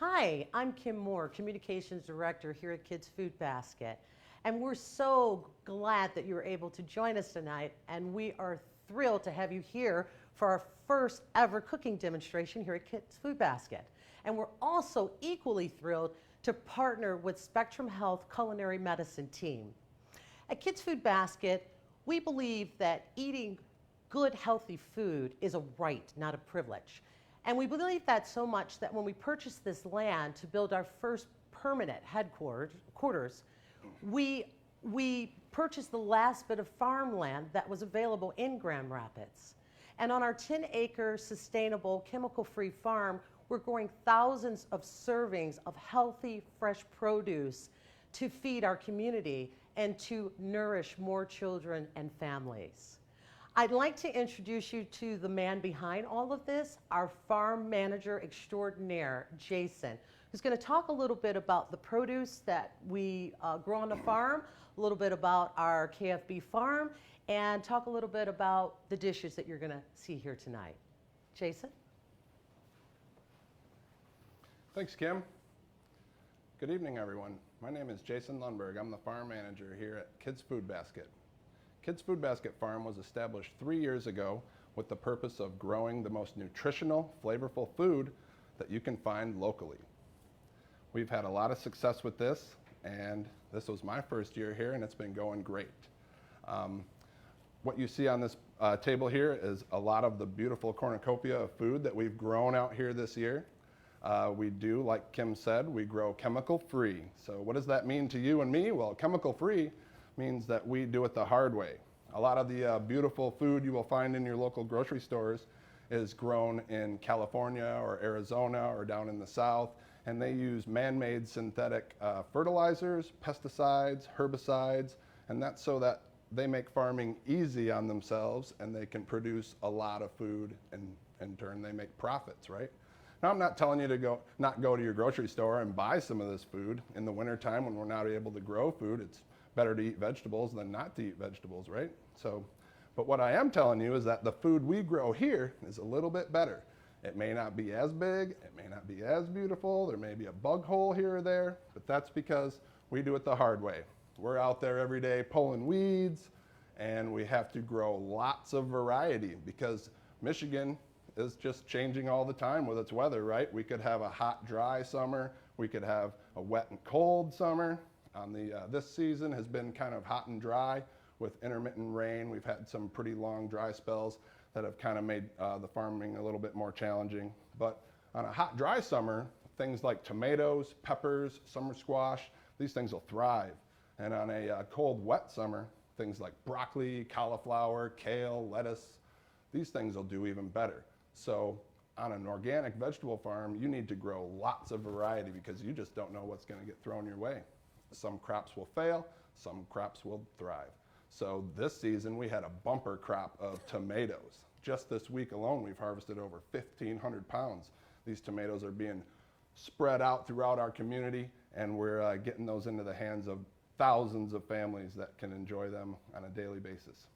Hi, I'm Kim Moore, Communications Director here at Kids Food Basket. And we're so glad that you were able to join us tonight, and we are thrilled to have you here for our first ever cooking demonstration here at Kids Food Basket. And we're also equally thrilled to partner with Spectrum Health Culinary Medicine team. At Kids Food Basket, we believe that eating good, healthy food is a right, not a privilege. And we believe that so much that when we purchased this land to build our first permanent headquarters, we purchased the last bit of farmland that was available in Grand Rapids. And on our 10-acre sustainable, chemical-free farm, we're growing thousands of servings of healthy, fresh produce to feed our community and to nourish more children and families. I'd like to introduce you to the man behind all of this, our farm manager extraordinaire, Jason, who's going to talk a little bit about the produce that we grow on the farm, a little bit about our KFB farm, and talk a little bit about the dishes that you're going to see here tonight. Jason? Thanks, Kim. Good evening, everyone. My name is Jason Lundberg. I'm the farm manager here at Kids Food Basket. Kids Food Basket Farm was established 3 years ago with the purpose of growing the most nutritional, flavorful food that you can find locally. We've had a lot of success with this, and this was my first year here, and it's been going great. What you see on this table here is a lot of the beautiful cornucopia of food that we've grown out here this year. We do, like Kim said, we grow chemical-free. So what does that mean to you and me? Well, chemical-free means that we do it the hard way. A lot of the beautiful food you will find in your local grocery stores is grown in California or Arizona or down in the South, and they use man-made synthetic fertilizers, pesticides, herbicides, and that's so that they make farming easy on themselves and they can produce a lot of food, and in turn they make profits, right? Now, I'm not telling you to not go to your grocery store and buy some of this food. In the wintertime when we're not able to grow food, it's better to eat vegetables than not to eat vegetables, right? But what I am telling you is that the food we grow here is a little bit better. It may not be as big, it may not be as beautiful, there may be a bug hole here or there, but that's because we do it the hard way. We're out there every day pulling weeds, and we have to grow lots of variety because Michigan is just changing all the time with its weather, right? We could have a hot, dry summer, we could have a wet and cold summer. This season has been kind of hot and dry with intermittent rain. We've had some pretty long dry spells that have kind of made the farming a little bit more challenging. But on a hot, dry summer, things like tomatoes, peppers, summer squash, these things will thrive. And on a cold, wet summer, things like broccoli, cauliflower, kale, lettuce, these things will do even better. So on an organic vegetable farm, you need to grow lots of variety because you just don't know what's going to get thrown your way. Some crops will fail, some crops will thrive. So this season we had a bumper crop of tomatoes. Just this week alone we've harvested over 1,500 pounds. These tomatoes are being spread out throughout our community, and we're getting those into the hands of thousands of families that can enjoy them on a daily basis.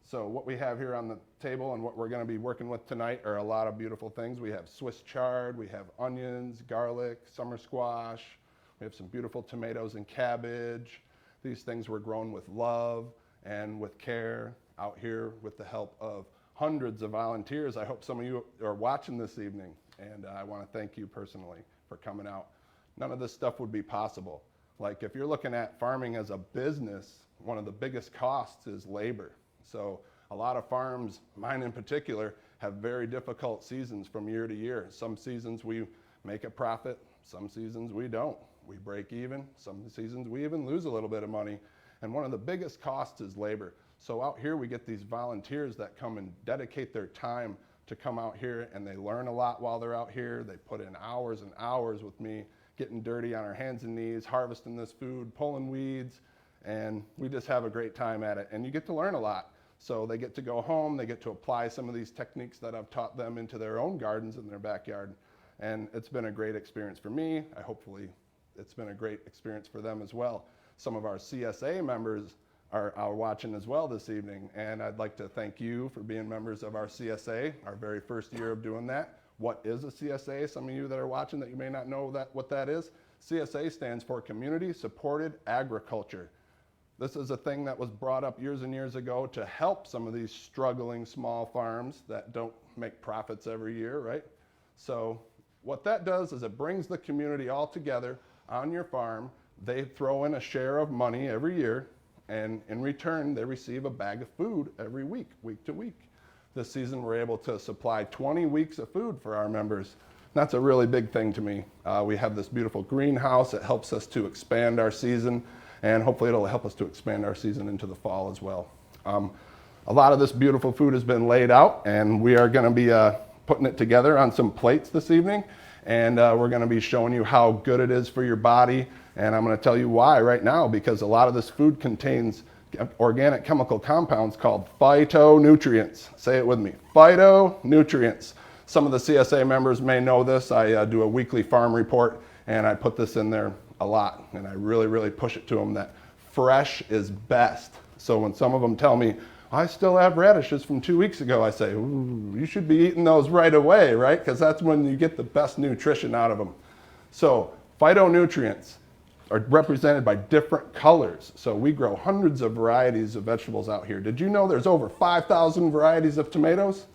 So what we have here on the table and what we're going to be working with tonight are a lot of beautiful things. We have Swiss chard, we have onions, garlic, summer squash, we have some beautiful tomatoes and cabbage. These things were grown with love and with care out here with the help of hundreds of volunteers. I hope some of you are watching this evening, and I want to thank you personally for coming out. None of this stuff would be possible. Like if you're looking at farming as a business, one of the biggest costs is labor. So a lot of farms, mine in particular, have very difficult seasons from year to year. Some seasons we make a profit, some seasons we don't. We break even, some seasons we even lose a little bit of money. And one of the biggest costs is labor. So out here we get these volunteers that come and dedicate their time to come out here, and they learn a lot while they're out here. They put in hours and hours with me, getting dirty on our hands and knees, harvesting this food, pulling weeds, and we just have a great time at it. And you get to learn a lot. So they get to go home, they get to apply some of these techniques that I've taught them into their own gardens in their backyard. And it's been a great experience for me. Hopefully it's been a great experience for them as well. Some of our CSA members are watching as well this evening, and I'd like to thank you for being members of our CSA, our very first year of doing that. What is a CSA? Some of you that are watching that you may not know what that is. CSA stands for Community Supported Agriculture. This is a thing that was brought up years and years ago to help some of these struggling small farms that don't make profits every year, right? So what that does is it brings the community all together on your farm. They throw in a share of money every year, and in return, they receive a bag of food every week, week to week. This season, we're able to supply 20 weeks of food for our members. That's a really big thing to me. We have this beautiful greenhouse that helps us to expand our season, and hopefully it'll help us to expand our season into the fall as well. A lot of this beautiful food has been laid out, and we are going to be putting it together on some plates this evening, and we're going to be showing you how good it is for your body, and I'm going to tell you why right now, because a lot of this food contains organic chemical compounds called phytonutrients. Say it with me, phytonutrients. Some of the CSA members may know this. I do a weekly farm report, and I put this in there a lot, and I really, really push it to them that fresh is best. So when some of them tell me, I still have radishes from 2 weeks ago, I say, ooh, you should be eating those right away, right? Because that's when you get the best nutrition out of them. So phytonutrients are represented by different colors. So we grow hundreds of varieties of vegetables out here. Did you know there's over 5,000 varieties of tomatoes?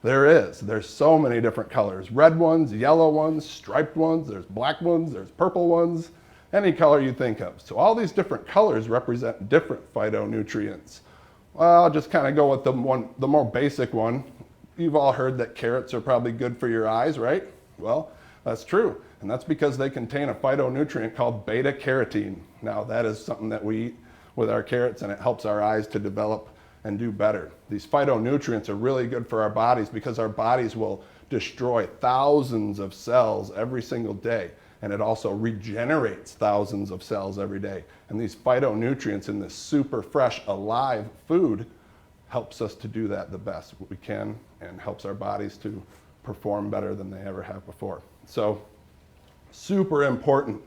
There is. There's so many different colors. Red ones, yellow ones, striped ones, there's black ones, there's purple ones, any color you think of. So all these different colors represent different phytonutrients. Well, I'll just kind of go with the more basic one. You've all heard that carrots are probably good for your eyes, right? Well, that's true. And that's because they contain a phytonutrient called beta carotene. Now that is something that we eat with our carrots, and it helps our eyes to develop and do better. These phytonutrients are really good for our bodies because our bodies will destroy thousands of cells every single day. And it also regenerates thousands of cells every day. And these phytonutrients in this super fresh, alive food helps us to do that the best we can and helps our bodies to perform better than they ever have before. So super important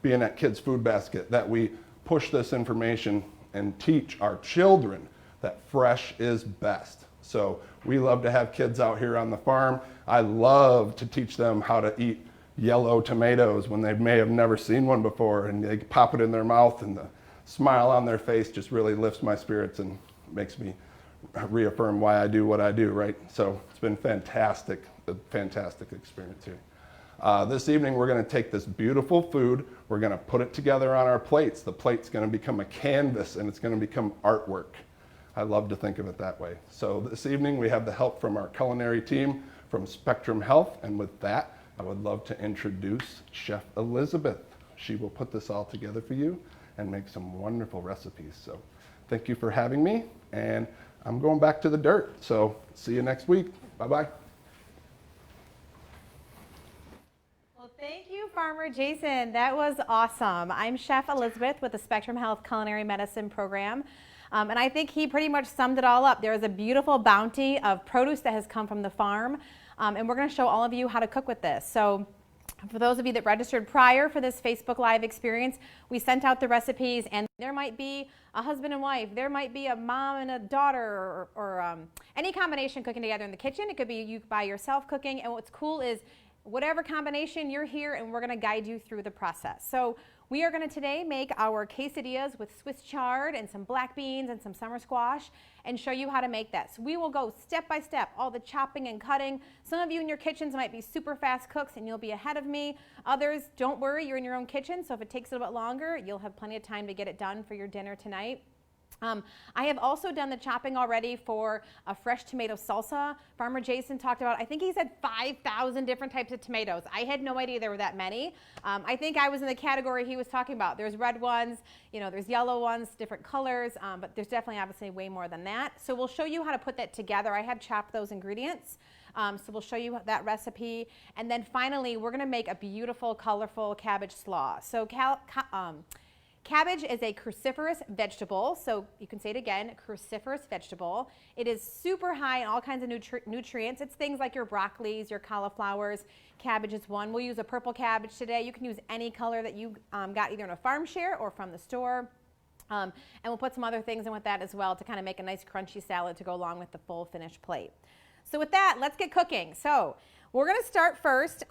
being at Kids Food Basket that we push this information and teach our children that fresh is best. So we love to have kids out here on the farm. I love to teach them how to eat yellow tomatoes when they may have never seen one before, and they pop it in their mouth, and the smile on their face just really lifts my spirits and makes me reaffirm why I do what I do, right? So it's been fantastic, a fantastic experience here. This evening we're going to take this beautiful food, we're going to put it together on our plates. The plate's going to become a canvas, and it's going to become artwork. I love to think of it that way. So this evening we have the help from our culinary team from Spectrum Health, and with that I would love to introduce Chef Elizabeth. She will put this all together for you and make some wonderful recipes. So thank you for having me, and I'm going back to the dirt. So see you next week. Bye-bye. Well, thank you, Farmer Jason. That was awesome. I'm Chef Elizabeth with the Spectrum Health Culinary Medicine Program. And I think he pretty much summed it all up. There is a beautiful bounty of produce that has come from the farm. And we're going to show all of you how to cook with this. So for those of you that registered prior for this Facebook Live experience, we sent out the recipes, and there might be a husband and wife, there might be a mom and a daughter, or any combination cooking together in the kitchen. It could be you by yourself cooking, and what's cool is whatever combination, you're here and we're going to guide you through the process. So we are going to today make our quesadillas with Swiss chard and some black beans and some summer squash and show you how to make that. So we will go step by step, all the chopping and cutting. Some of you in your kitchens might be super fast cooks and you'll be ahead of me. Others, don't worry, you're in your own kitchen, so if it takes a little bit longer, you'll have plenty of time to get it done for your dinner tonight. I have also done the chopping already for a fresh tomato salsa. Farmer Jason talked about, I think he said 5,000 different types of tomatoes. I had no idea there were that many. I think I was in the category he was talking about. There's red ones, you know, there's yellow ones, different colors, but there's definitely obviously way more than that. So we'll show you how to put that together. I have chopped those ingredients. So we'll show you that recipe. And then finally, we're gonna make a beautiful, colorful cabbage slaw. So cabbage is a cruciferous vegetable, so you can say it again, cruciferous vegetable. It is super high in all kinds of nutrients. It's things like your broccolis, your cauliflowers. Cabbage is one. We'll use a purple cabbage today. You can use any color that you got either in a farm share or from the store. And we'll put some other things in with that as well to kind of make a nice crunchy salad to go along with the full finished plate. So with that, let's get cooking. So we're going to start first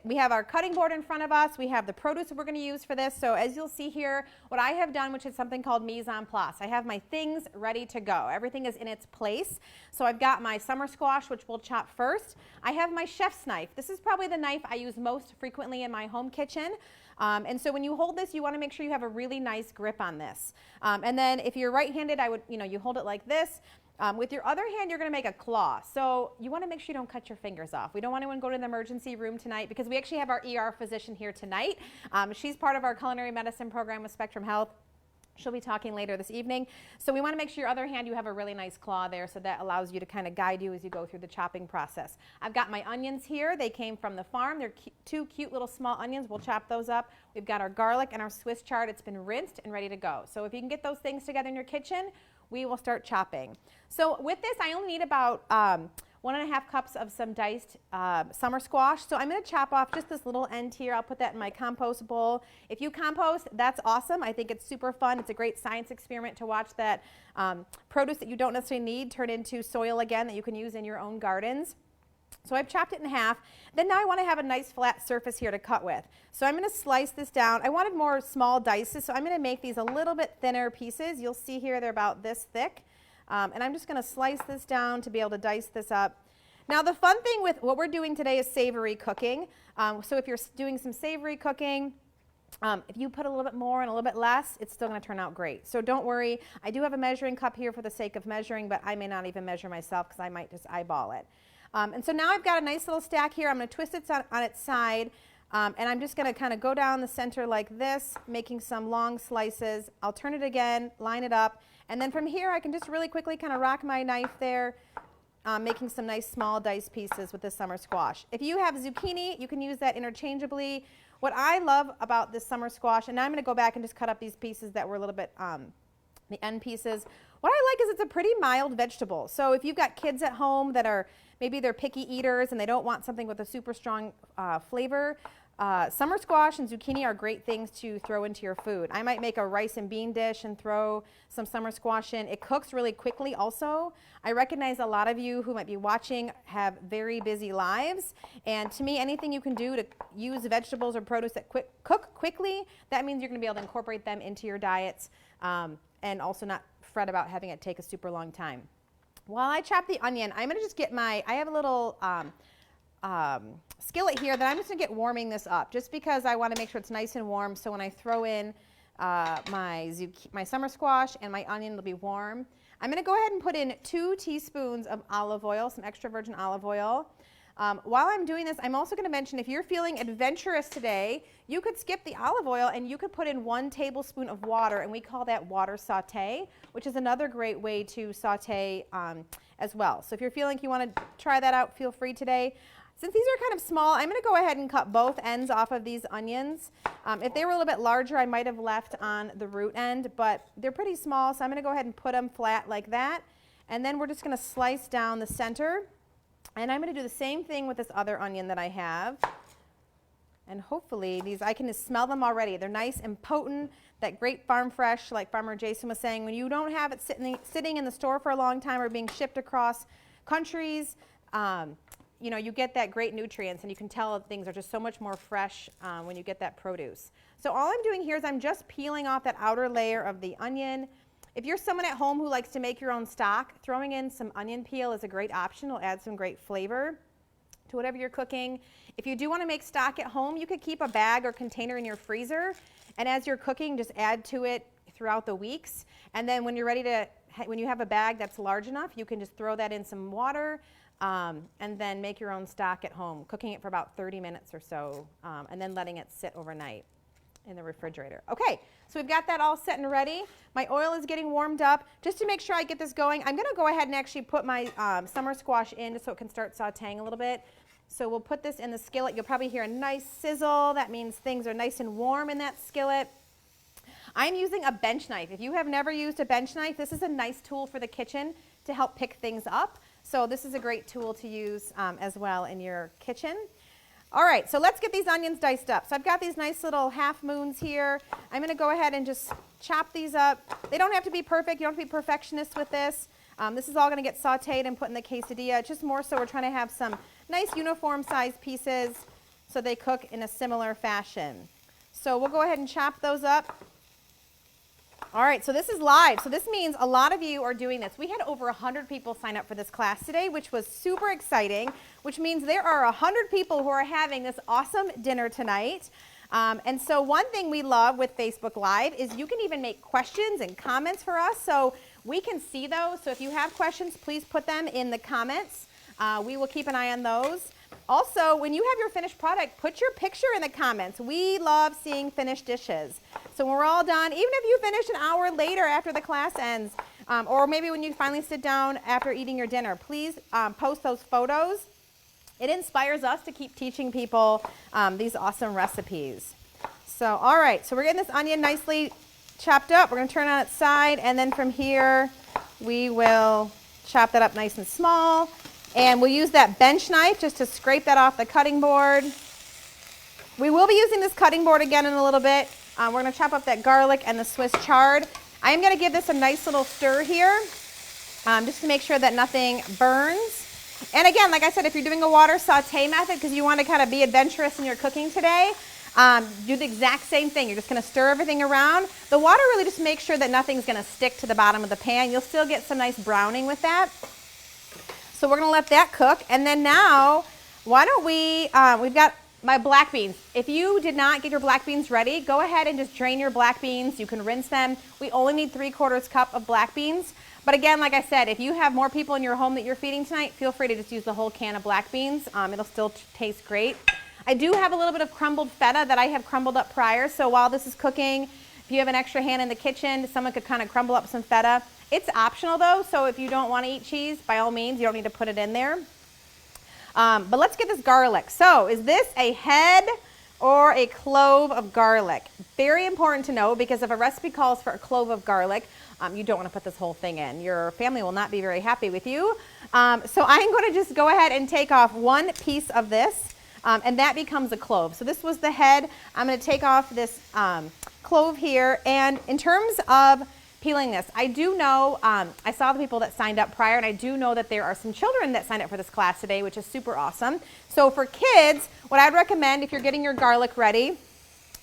we have our cutting board in front of us. We have the produce that we're going to use for this. So as you'll see here, what I have done, which is something called mise en place. I have my things ready to go. Everything is in its place. So I've got my summer squash, which we'll chop first. I have my chef's knife. This is probably the knife I use most frequently in my home kitchen. And so when you hold this, you want to make sure you have a really nice grip on this. And then if you're right-handed, you hold it like this. With your other hand, you're going to make a claw. So you want to make sure you don't cut your fingers off. We don't want anyone to go to the emergency room tonight because we actually have our ER physician here tonight. She's part of our culinary medicine program with Spectrum Health. She'll be talking later this evening. So we want to make sure your other hand, you have a really nice claw there, so that allows you to kind of guide you as you go through the chopping process. I've got my onions here. They came from the farm. They're two cute little small onions. We'll chop those up. We've got our garlic and our Swiss chard. It's been rinsed and ready to go. So if you can get those things together in your kitchen, we will start chopping. So with this, I only need about 1.5 cups of some diced summer squash. So I'm going to chop off just this little end here. I'll put that in my compost bowl. If you compost, that's awesome. I think it's super fun. It's a great science experiment to watch that produce that you don't necessarily need turn into soil again that you can use in your own gardens. So I've chopped it in half. Then now I want to have a nice flat surface here to cut with. So I'm going to slice this down. I wanted more small dices, so I'm going to make these a little bit thinner pieces. You'll see here they're about this thick. And I'm just going to slice this down to be able to dice this up. Now the fun thing with what we're doing today is savory cooking. So if you're doing some savory cooking, if you put a little bit more and a little bit less, it's still going to turn out great. So don't worry. I do have a measuring cup here for the sake of measuring, but I may not even measure myself because I might just eyeball it. And so now I've got a nice little stack here. I'm going to twist it on its side, and I'm just going to kind of go down the center like this, making some long slices. I'll turn it again, line it up, and then from here I can just really quickly kind of rock my knife there, making some nice small diced pieces with this summer squash. If you have zucchini, you can use that interchangeably. What I love about this summer squash, and now I'm going to go back and just cut up these pieces that were a little bit, the end pieces. What I like is it's a pretty mild vegetable. So if you've got kids at home that are, maybe they're picky eaters and they don't want something with a super strong flavor, summer squash and zucchini are great things to throw into your food. I might make a rice and bean dish and throw some summer squash in. It cooks really quickly also. I recognize a lot of you who might be watching have very busy lives, and to me, anything you can do to use vegetables or produce that cook quickly, that means you're going to be able to incorporate them into your diets and also not fret about having it take a super long time. While I chop the onion, I'm going to just get I have a little skillet here that I'm just going to get warming this up just because I want to make sure it's nice and warm, so when I throw in my summer squash and my onion, it'll be warm. I'm going to go ahead and put in 2 teaspoons of olive oil, some extra virgin olive oil. While I'm doing this, I'm also going to mention if you're feeling adventurous today, you could skip the olive oil and you could put in 1 tablespoon of water, and we call that water saute, which is another great way to saute as well. So if you're feeling like you want to try that out, feel free today. Since these are kind of small, I'm going to go ahead and cut both ends off of these onions. If they were a little bit larger, I might have left on the root end, but they're pretty small, so I'm going to go ahead and put them flat like that. And then we're just going to slice down the center. And I'm going to do the same thing with this other onion that I have. And hopefully these, I can just smell them already. They're nice and potent, that great farm fresh, like Farmer Jason was saying. When you don't have it sitting in the store for a long time or being shipped across countries, you know, you get that great nutrients, and you can tell things are just so much more fresh when you get that produce. So all I'm doing here is I'm just peeling off that outer layer of the onion. If you're someone at home who likes to make your own stock, throwing in some onion peel is a great option. It'll add some great flavor to whatever you're cooking. If you do want to make stock at home, you could keep a bag or container in your freezer, and as you're cooking, just add to it throughout the weeks. And then when you're ready to, when you have a bag that's large enough, you can just throw that in some water and then make your own stock at home, cooking it for about 30 minutes or so, and then letting it sit overnight in the refrigerator. Okay, so we've got that all set and ready. My oil is getting warmed up. Just to make sure I get this going, I'm going to go ahead and actually put my summer squash in just so it can start sauteing a little bit. So we'll put this in the skillet. You'll probably hear a nice sizzle. That means things are nice and warm in that skillet. I'm using a bench knife. If you have never used a bench knife, this is a nice tool for the kitchen to help pick things up. So this is a great tool to use as well in your kitchen. All right, so let's get these onions diced up. So I've got these nice little half moons here. I'm going to go ahead and just chop these up. They don't have to be perfect. You don't have to be perfectionists with this. This is all going to get sauteed and put in the quesadilla. It's just more so we're trying to have some nice uniform sized pieces so they cook in a similar fashion. So we'll go ahead and chop those up. All right, so this is live. So this means a lot of you are doing this. We had over 100 people sign up for this class today, which was super exciting, which means there are 100 people who are having this awesome dinner tonight. And so one thing we love with Facebook Live is you can even make questions and comments for us, so we can see those. So if you have questions, please put them in the comments. We will keep an eye on those. Also, when you have your finished product, put your picture in the comments. We love seeing finished dishes. So when we're all done, even if you finish an hour later after the class ends, or maybe when you finally sit down after eating your dinner, please post those photos. It inspires us to keep teaching people these awesome recipes. So, all right, so we're getting this onion nicely chopped up. We're going to turn it on its side, and then from here, we will chop that up nice and small. And we'll use that bench knife just to scrape that off the cutting board. We will be using this cutting board again in a little bit. We're going to chop up that garlic and the Swiss chard. I am going to give this a nice little stir here, just to make sure that nothing burns. And again, like I said, if you're doing a water saute method because you want to kind of be adventurous in your cooking today, do the exact same thing. You're just going to stir everything around. The water really just makes sure that nothing's going to stick to the bottom of the pan. You'll still get some nice browning with that. So we're going to let that cook. And then now, why don't we've got my black beans. If you did not get your black beans ready, go ahead and just drain your black beans. You can rinse them. We only need 3/4 cup of black beans. But again, like I said, if you have more people in your home that you're feeding tonight, feel free to just use the whole can of black beans. It'll still taste great. I do have a little bit of crumbled feta that I have crumbled up prior. So while this is cooking, if you have an extra hand in the kitchen, someone could kind of crumble up some feta. It's optional though, so if you don't want to eat cheese, by all means, you don't need to put it in there. But let's get this garlic. So is this a head or a clove of garlic? Very important to know, because if a recipe calls for a clove of garlic, you don't want to put this whole thing in. Your family will not be very happy with you. So I'm going to just go ahead and take off one piece of this, and that becomes a clove. So this was the head. I'm going to take off this clove here. And in terms of peeling this, I do know, I saw the people that signed up prior, and I do know that there are some children that signed up for this class today, which is super awesome. So for kids, what I'd recommend if you're getting your garlic ready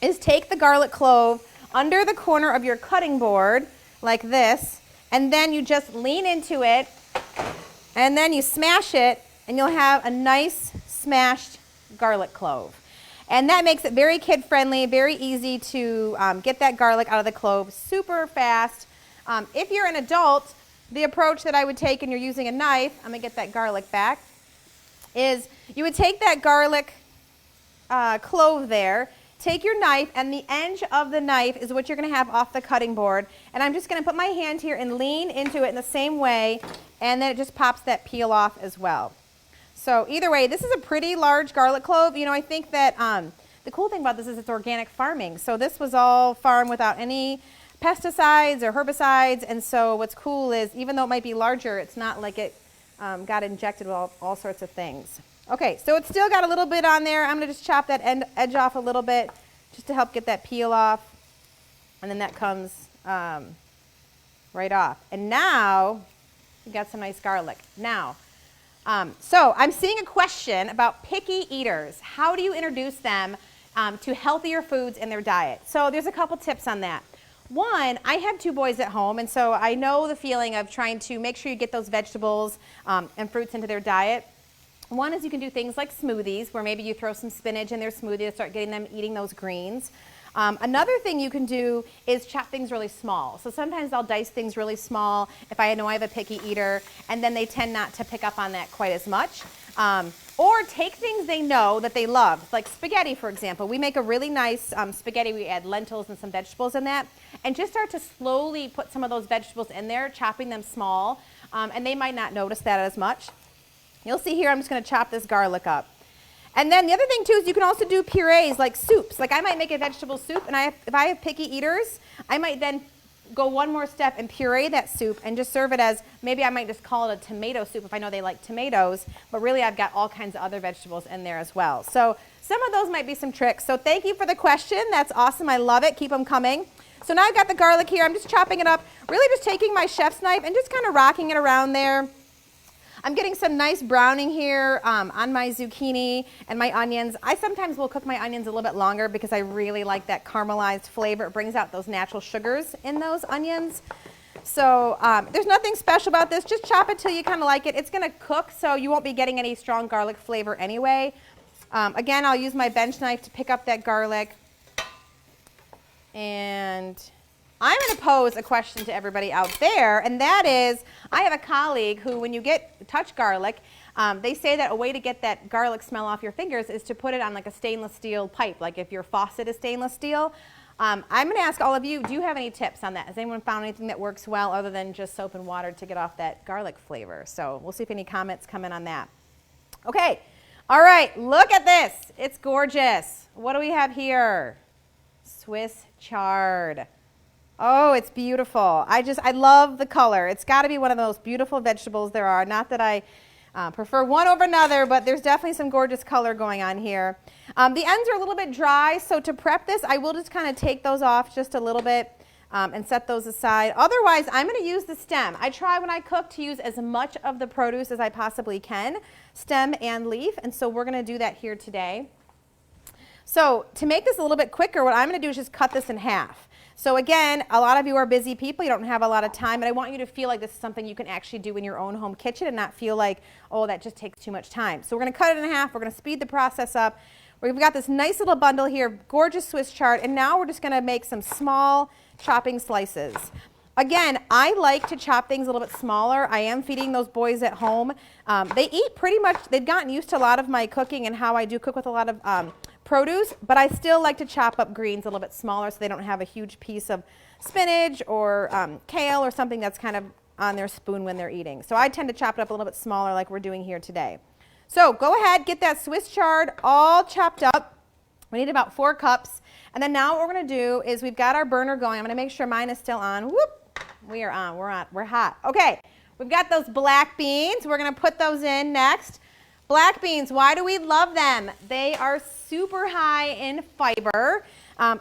is take the garlic clove under the corner of your cutting board like this, and then you just lean into it, and then you smash it, and you'll have a nice smashed garlic clove. And that makes it very kid-friendly, very easy to get that garlic out of the clove super fast. If you're an adult, the approach that I would take, and you're using a knife, I'm going to get that garlic back, is you would take that garlic clove there, take your knife, and the edge of the knife is what you're going to have off the cutting board. And I'm just going to put my hand here and lean into it in the same way, and then it just pops that peel off as well. So either way, this is a pretty large garlic clove. You know, I think that the cool thing about this is it's organic farming. So this was all farmed without any pesticides or herbicides. And so what's cool is, even though it might be larger, it's not like it got injected with all sorts of things. Okay, so it's still got a little bit on there. I'm going to just chop that edge off a little bit just to help get that peel off. And then that comes right off. And now we got some nice garlic. Now, so I'm seeing a question about picky eaters. How do you introduce them to healthier foods in their diet? So there's a couple tips on that. One, I have 2 boys at home, and so I know the feeling of trying to make sure you get those vegetables and fruits into their diet. One is you can do things like smoothies, where maybe you throw some spinach in their smoothie to start getting them eating those greens. Another thing you can do is chop things really small. So sometimes I'll dice things really small if I know I have a picky eater, and then they tend not to pick up on that quite as much. Or take things they know that they love, like spaghetti, for example. We make a really nice spaghetti. We add lentils and some vegetables in that, and just start to slowly put some of those vegetables in there, chopping them small, and they might not notice that as much. You'll see here I'm just going to chop this garlic up. And then the other thing too is you can also do purees, like soups. Like I might make a vegetable soup, and if I have picky eaters, I might then go one more step and puree that soup and just serve it as, maybe I might just call it a tomato soup if I know they like tomatoes, but really I've got all kinds of other vegetables in there as well. So some of those might be some tricks. So thank you for the question. That's awesome. I love it. Keep them coming. So now I've got the garlic here. I'm just chopping it up, really just taking my chef's knife and just kind of rocking it around there. I'm getting some nice browning here on my zucchini and my onions. I sometimes will cook my onions a little bit longer because I really like that caramelized flavor. It brings out those natural sugars in those onions. So there's nothing special about this. Just chop it till you kind of like it. It's going to cook, so you won't be getting any strong garlic flavor anyway. Again, I'll use my bench knife to pick up that garlic. And I'm going to pose a question to everybody out there, and that is, I have a colleague who, when you touch garlic, they say that a way to get that garlic smell off your fingers is to put it on like a stainless steel pipe, like if your faucet is stainless steel. I'm going to ask all of you, do you have any tips on that? Has anyone found anything that works well other than just soap and water to get off that garlic flavor? So we'll see if any comments come in on that. Okay, all right, look at this. It's gorgeous. What do we have here? Swiss chard. Oh, it's beautiful. I love the color. It's got to be one of the most beautiful vegetables there are. Not that I prefer one over another, but there's definitely some gorgeous color going on here. The ends are a little bit dry, so to prep this, I will just kind of take those off just a little bit and set those aside. Otherwise, I'm going to use the stem. I try when I cook to use as much of the produce as I possibly can, stem and leaf, and so we're going to do that here today. So to make this a little bit quicker, what I'm going to do is just cut this in half. So again, a lot of you are busy people, you don't have a lot of time, and I want you to feel like this is something you can actually do in your own home kitchen and not feel like, oh, that just takes too much time. So we're going to cut it in half, we're going to speed the process up. We've got this nice little bundle here, gorgeous Swiss chard, and now we're just going to make some small chopping slices. Again, I like to chop things a little bit smaller. I am feeding those boys at home. They eat pretty much, they've gotten used to a lot of my cooking and how I do cook with a lot of produce, but I still like to chop up greens a little bit smaller so they don't have a huge piece of spinach or kale or something that's kind of on their spoon when they're eating. So I tend to chop it up a little bit smaller like we're doing here today. So go ahead, get that Swiss chard all chopped up. We need about 4 cups. And then now what we're going to do is we've got our burner going. I'm going to make sure mine is still on. Whoop, we are on. We're hot. Okay, we've got those black beans. We're going to put those in next. Black beans, why do we love them? They are super high in fiber,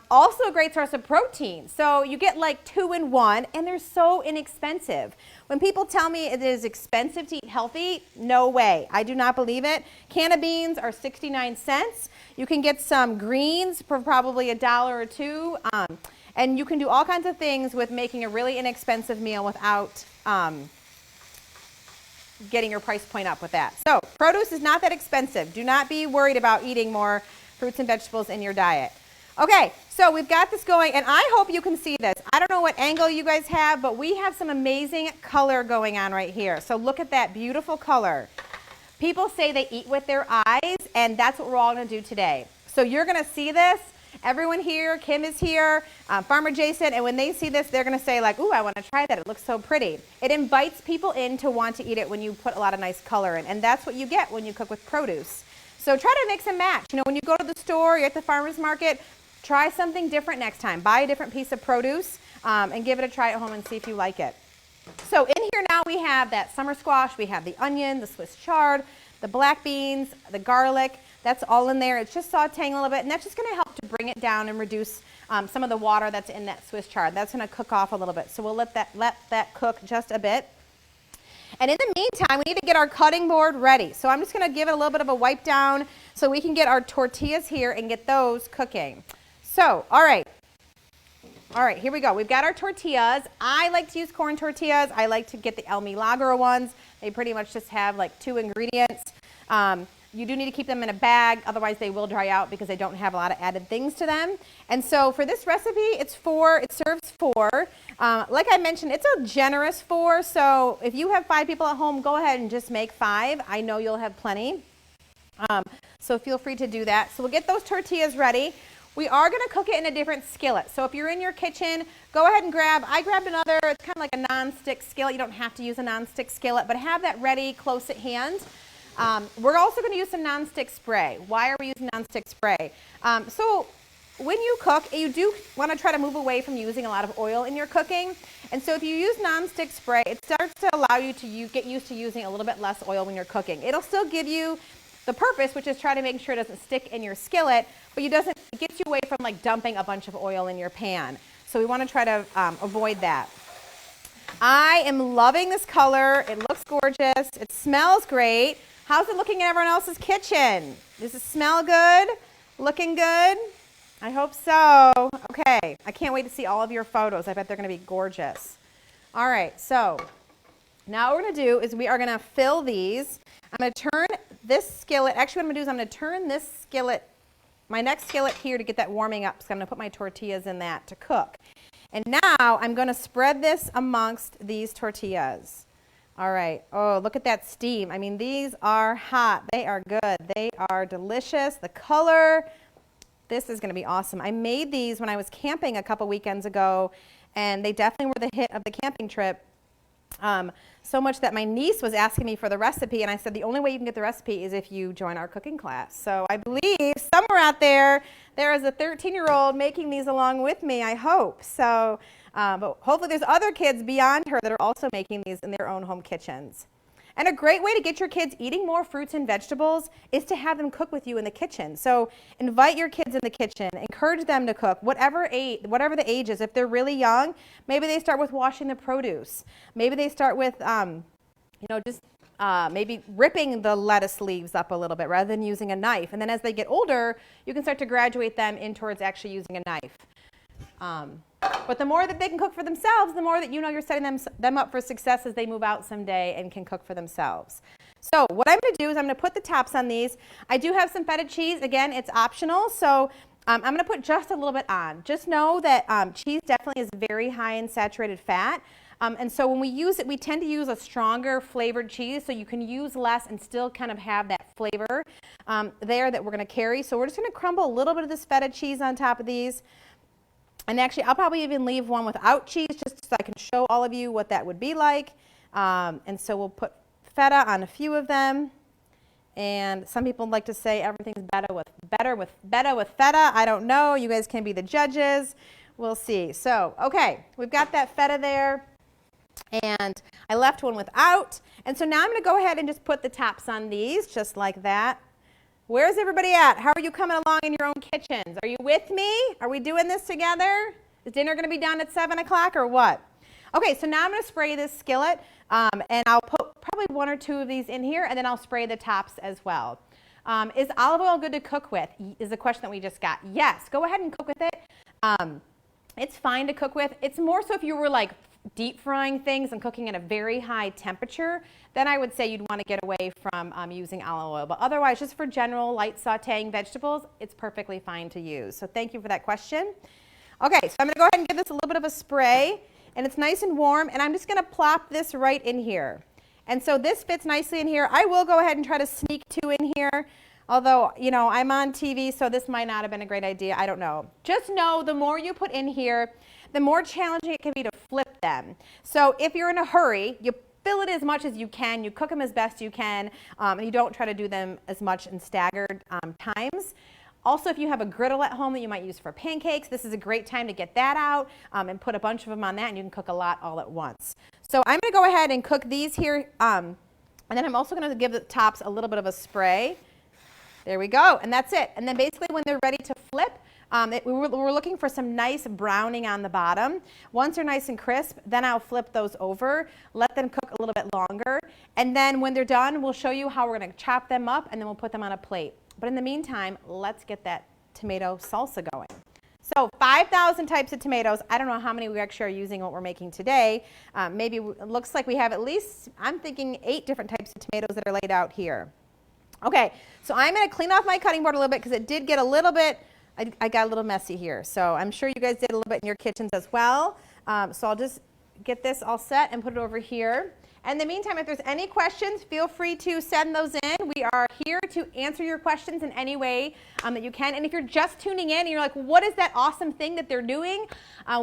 also a great source of protein. So you get like 2 in 1, and they're so inexpensive. When people tell me it is expensive to eat healthy, no way. I do not believe it. Can of beans are 69 cents. You can get some greens for probably $1 or $2, and you can do all kinds of things with making a really inexpensive meal without getting your price point up with that. So produce is not that expensive. Do not be worried about eating more fruits and vegetables in your diet. Okay, so we've got this going, and I hope you can see this. I don't know what angle you guys have, but we have some amazing color going on right here. So look at that beautiful color. People say they eat with their eyes, and that's what we're all going to do today. So you're going to see this. Everyone here, Kim is here, Farmer Jason, and when they see this, they're going to say like, ooh, I want to try that. It looks so pretty. It invites people in to want to eat it when you put a lot of nice color in, and that's what you get when you cook with produce. So try to mix and match. You know, when you go to the store, you're at the farmer's market, try something different next time. Buy a different piece of produce and give it a try at home and see if you like it. So in here now we have that summer squash, we have the onion, the Swiss chard, the black beans, the garlic. That's all in there. It's just sauteing a little bit, and that's just going to help to bring it down and reduce some of the water that's in that Swiss chard. That's going to cook off a little bit. So we'll let that cook just a bit. And in the meantime, we need to get our cutting board ready. So I'm just going to give it a little bit of a wipe down so we can get our tortillas here and get those cooking. So, all right, here we go. We've got our tortillas. I like to use corn tortillas. I like to get the El Milagro ones. They pretty much just have like 2 ingredients. You do need to keep them in a bag, otherwise they will dry out because they don't have a lot of added things to them. And so for this recipe, it serves 4. Like I mentioned, it's a generous 4, so if you have 5 people at home, go ahead and just make 5. I know you'll have plenty. So feel free to do that. So we'll get those tortillas ready. We are going to cook it in a different skillet. So if you're in your kitchen, go ahead and I grabbed another, it's kind of like a nonstick skillet. You don't have to use a nonstick skillet, but have that ready close at hand. We're also going to use some nonstick spray. Why are we using nonstick spray? So when you cook, you do want to try to move away from using a lot of oil in your cooking. And so if you use nonstick spray, it starts to allow you to get used to using a little bit less oil when you're cooking. It'll still give you the purpose, which is try to make sure it doesn't stick in your skillet, but it gets you away from like dumping a bunch of oil in your pan. So we want to try to avoid that. I am loving this color. It looks gorgeous. It smells great. How's it looking in everyone else's kitchen? Does it smell good? Looking good? I hope so. Okay, I can't wait to see all of your photos. I bet they're going to be gorgeous. All right, so now what we're going to do is we are going to fill these. I'm going to turn this skillet. Actually, what I'm going to do is I'm going to turn this skillet, my next skillet here, to get that warming up. So I'm going to put my tortillas in that to cook. And now I'm going to spread this amongst these tortillas. All right. Oh, look at that steam. I mean, these are hot. They are good. They are delicious. The color, this is going to be awesome. I made these when I was camping a couple weekends ago, and they definitely were the hit of the camping trip. So much that my niece was asking me for the recipe, and I said the only way you can get the recipe is if you join our cooking class. So I believe somewhere out there, there is a 13-year-old making these along with me, I hope. So, but hopefully there's other kids beyond her that are also making these in their own home kitchens. And a great way to get your kids eating more fruits and vegetables is to have them cook with you in the kitchen. So invite your kids in the kitchen, encourage them to cook, whatever the age is. If they're really young, maybe they start with washing the produce. Maybe they start with, maybe ripping the lettuce leaves up a little bit rather than using a knife. And then as they get older, you can start to graduate them in towards actually using a knife. But the more that they can cook for themselves, the more that you know you're setting them up for success as they move out someday and can cook for themselves. So what I'm going to do is I'm going to put the tops on these. I do have some feta cheese. Again, it's optional. So I'm going to put just a little bit on. Just know that cheese definitely is very high in saturated fat. And so when we use it, we tend to use a stronger flavored cheese, so you can use less and still kind of have that flavor there that we're going to carry. So we're just going to crumble a little bit of this feta cheese on top of these. And actually, I'll probably even leave one without cheese just so I can show all of you what that would be like. And so we'll put feta on a few of them. And some people like to say everything's better with feta. I don't know. You guys can be the judges. We'll see. So, okay, we've got that feta there. And I left one without. And so now I'm going to go ahead and just put the tops on these just like that. Where's everybody at? How are you coming along in your own kitchens? Are you with me? Are we doing this together? Is dinner going to be done at 7 o'clock or what? Okay, so now I'm going to spray this skillet, and I'll put probably one or two of these in here, and then I'll spray the tops as well. Is olive oil good to cook with? Is the question that we just got. Yes, go ahead and cook with it. It's fine to cook with. It's more so if you were like deep frying things and cooking at a very high temperature, then I would say you'd want to get away from using olive oil. But otherwise, just for general light sauteing vegetables, it's perfectly fine to use. So thank you for that question. Okay, so I'm going to go ahead and give this a little bit of a spray, and it's nice and warm, and I'm just going to plop this right in here. And so this fits nicely in here. I will go ahead and try to sneak two in here, although, you know, I'm on TV, so this might not have been a great idea. I don't know. Just know the more you put in here, the more challenging it can be to flip them. So if you're in a hurry, you fill it as much as you can, you cook them as best you can, and you don't try to do them as much in staggered times. Also, if you have a griddle at home that you might use for pancakes, this is a great time to get that out and put a bunch of them on that, and you can cook a lot all at once. So I'm going to go ahead and cook these here, and then I'm also going to give the tops a little bit of a spray. There we go, and that's it. And then basically when they're ready to flip, we're looking for some nice browning on the bottom. Once they're nice and crisp, then I'll flip those over, let them cook a little bit longer, and then when they're done, we'll show you how we're going to chop them up, and then we'll put them on a plate. But in the meantime, let's get that tomato salsa going. So 5,000 types of tomatoes. I don't know how many we actually are using what we're making today. Maybe it looks like we have at least, I'm thinking 8 different types of tomatoes that are laid out here. Okay, so I'm going to clean off my cutting board a little bit because it did get a little bit, I got a little messy here. So I'm sure you guys did a little bit in your kitchens as well. So I'll just get this all set and put it over here. And in the meantime, if there's any questions, feel free to send those in. We are here to answer your questions in any way that you can. And if you're just tuning in and you're like, what is that awesome thing that they're doing?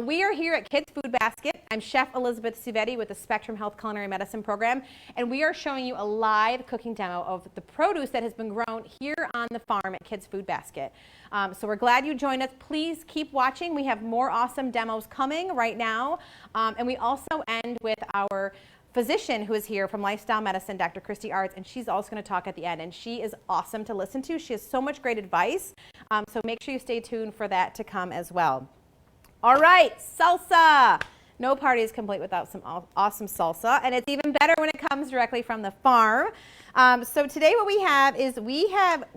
We are here at Kids Food Basket. I'm Chef Elizabeth Suvedi with the Spectrum Health Culinary Medicine Program. And we are showing you a live cooking demo of the produce that has been grown here on the farm at Kids Food Basket. So we're glad you joined us. Please keep watching. We have more awesome demos coming right now. And we also end with our physician who is here from Lifestyle Medicine, Dr. Kristi Artz, and she's also going to talk at the end, and she is awesome to listen to. She has so much great advice, so make sure you stay tuned for that to come as well. All right, salsa. No party is complete without some awesome salsa, and it's even better when it comes directly from the farm. So today what we have is we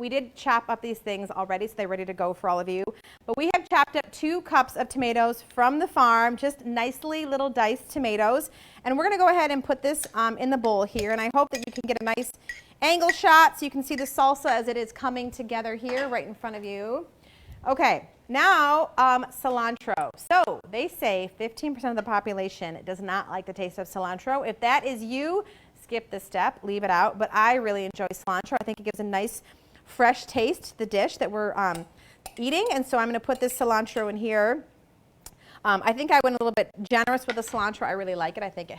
did chop up these things already, so they're ready to go for all of you. But we have chopped up 2 cups of tomatoes from the farm, just nicely little diced tomatoes. And we're going to go ahead and put this in the bowl here, and I hope that you can get a nice angle shot so you can see the salsa as it is coming together here right in front of you. Okay, now cilantro. So they say 15% of the population does not like the taste of cilantro. If that is you, skip this step, leave it out. But I really enjoy cilantro. I think it gives a nice fresh taste to the dish that we're eating. And so I'm going to put this cilantro in here. I think I went a little bit generous with the cilantro. I really like it. I think it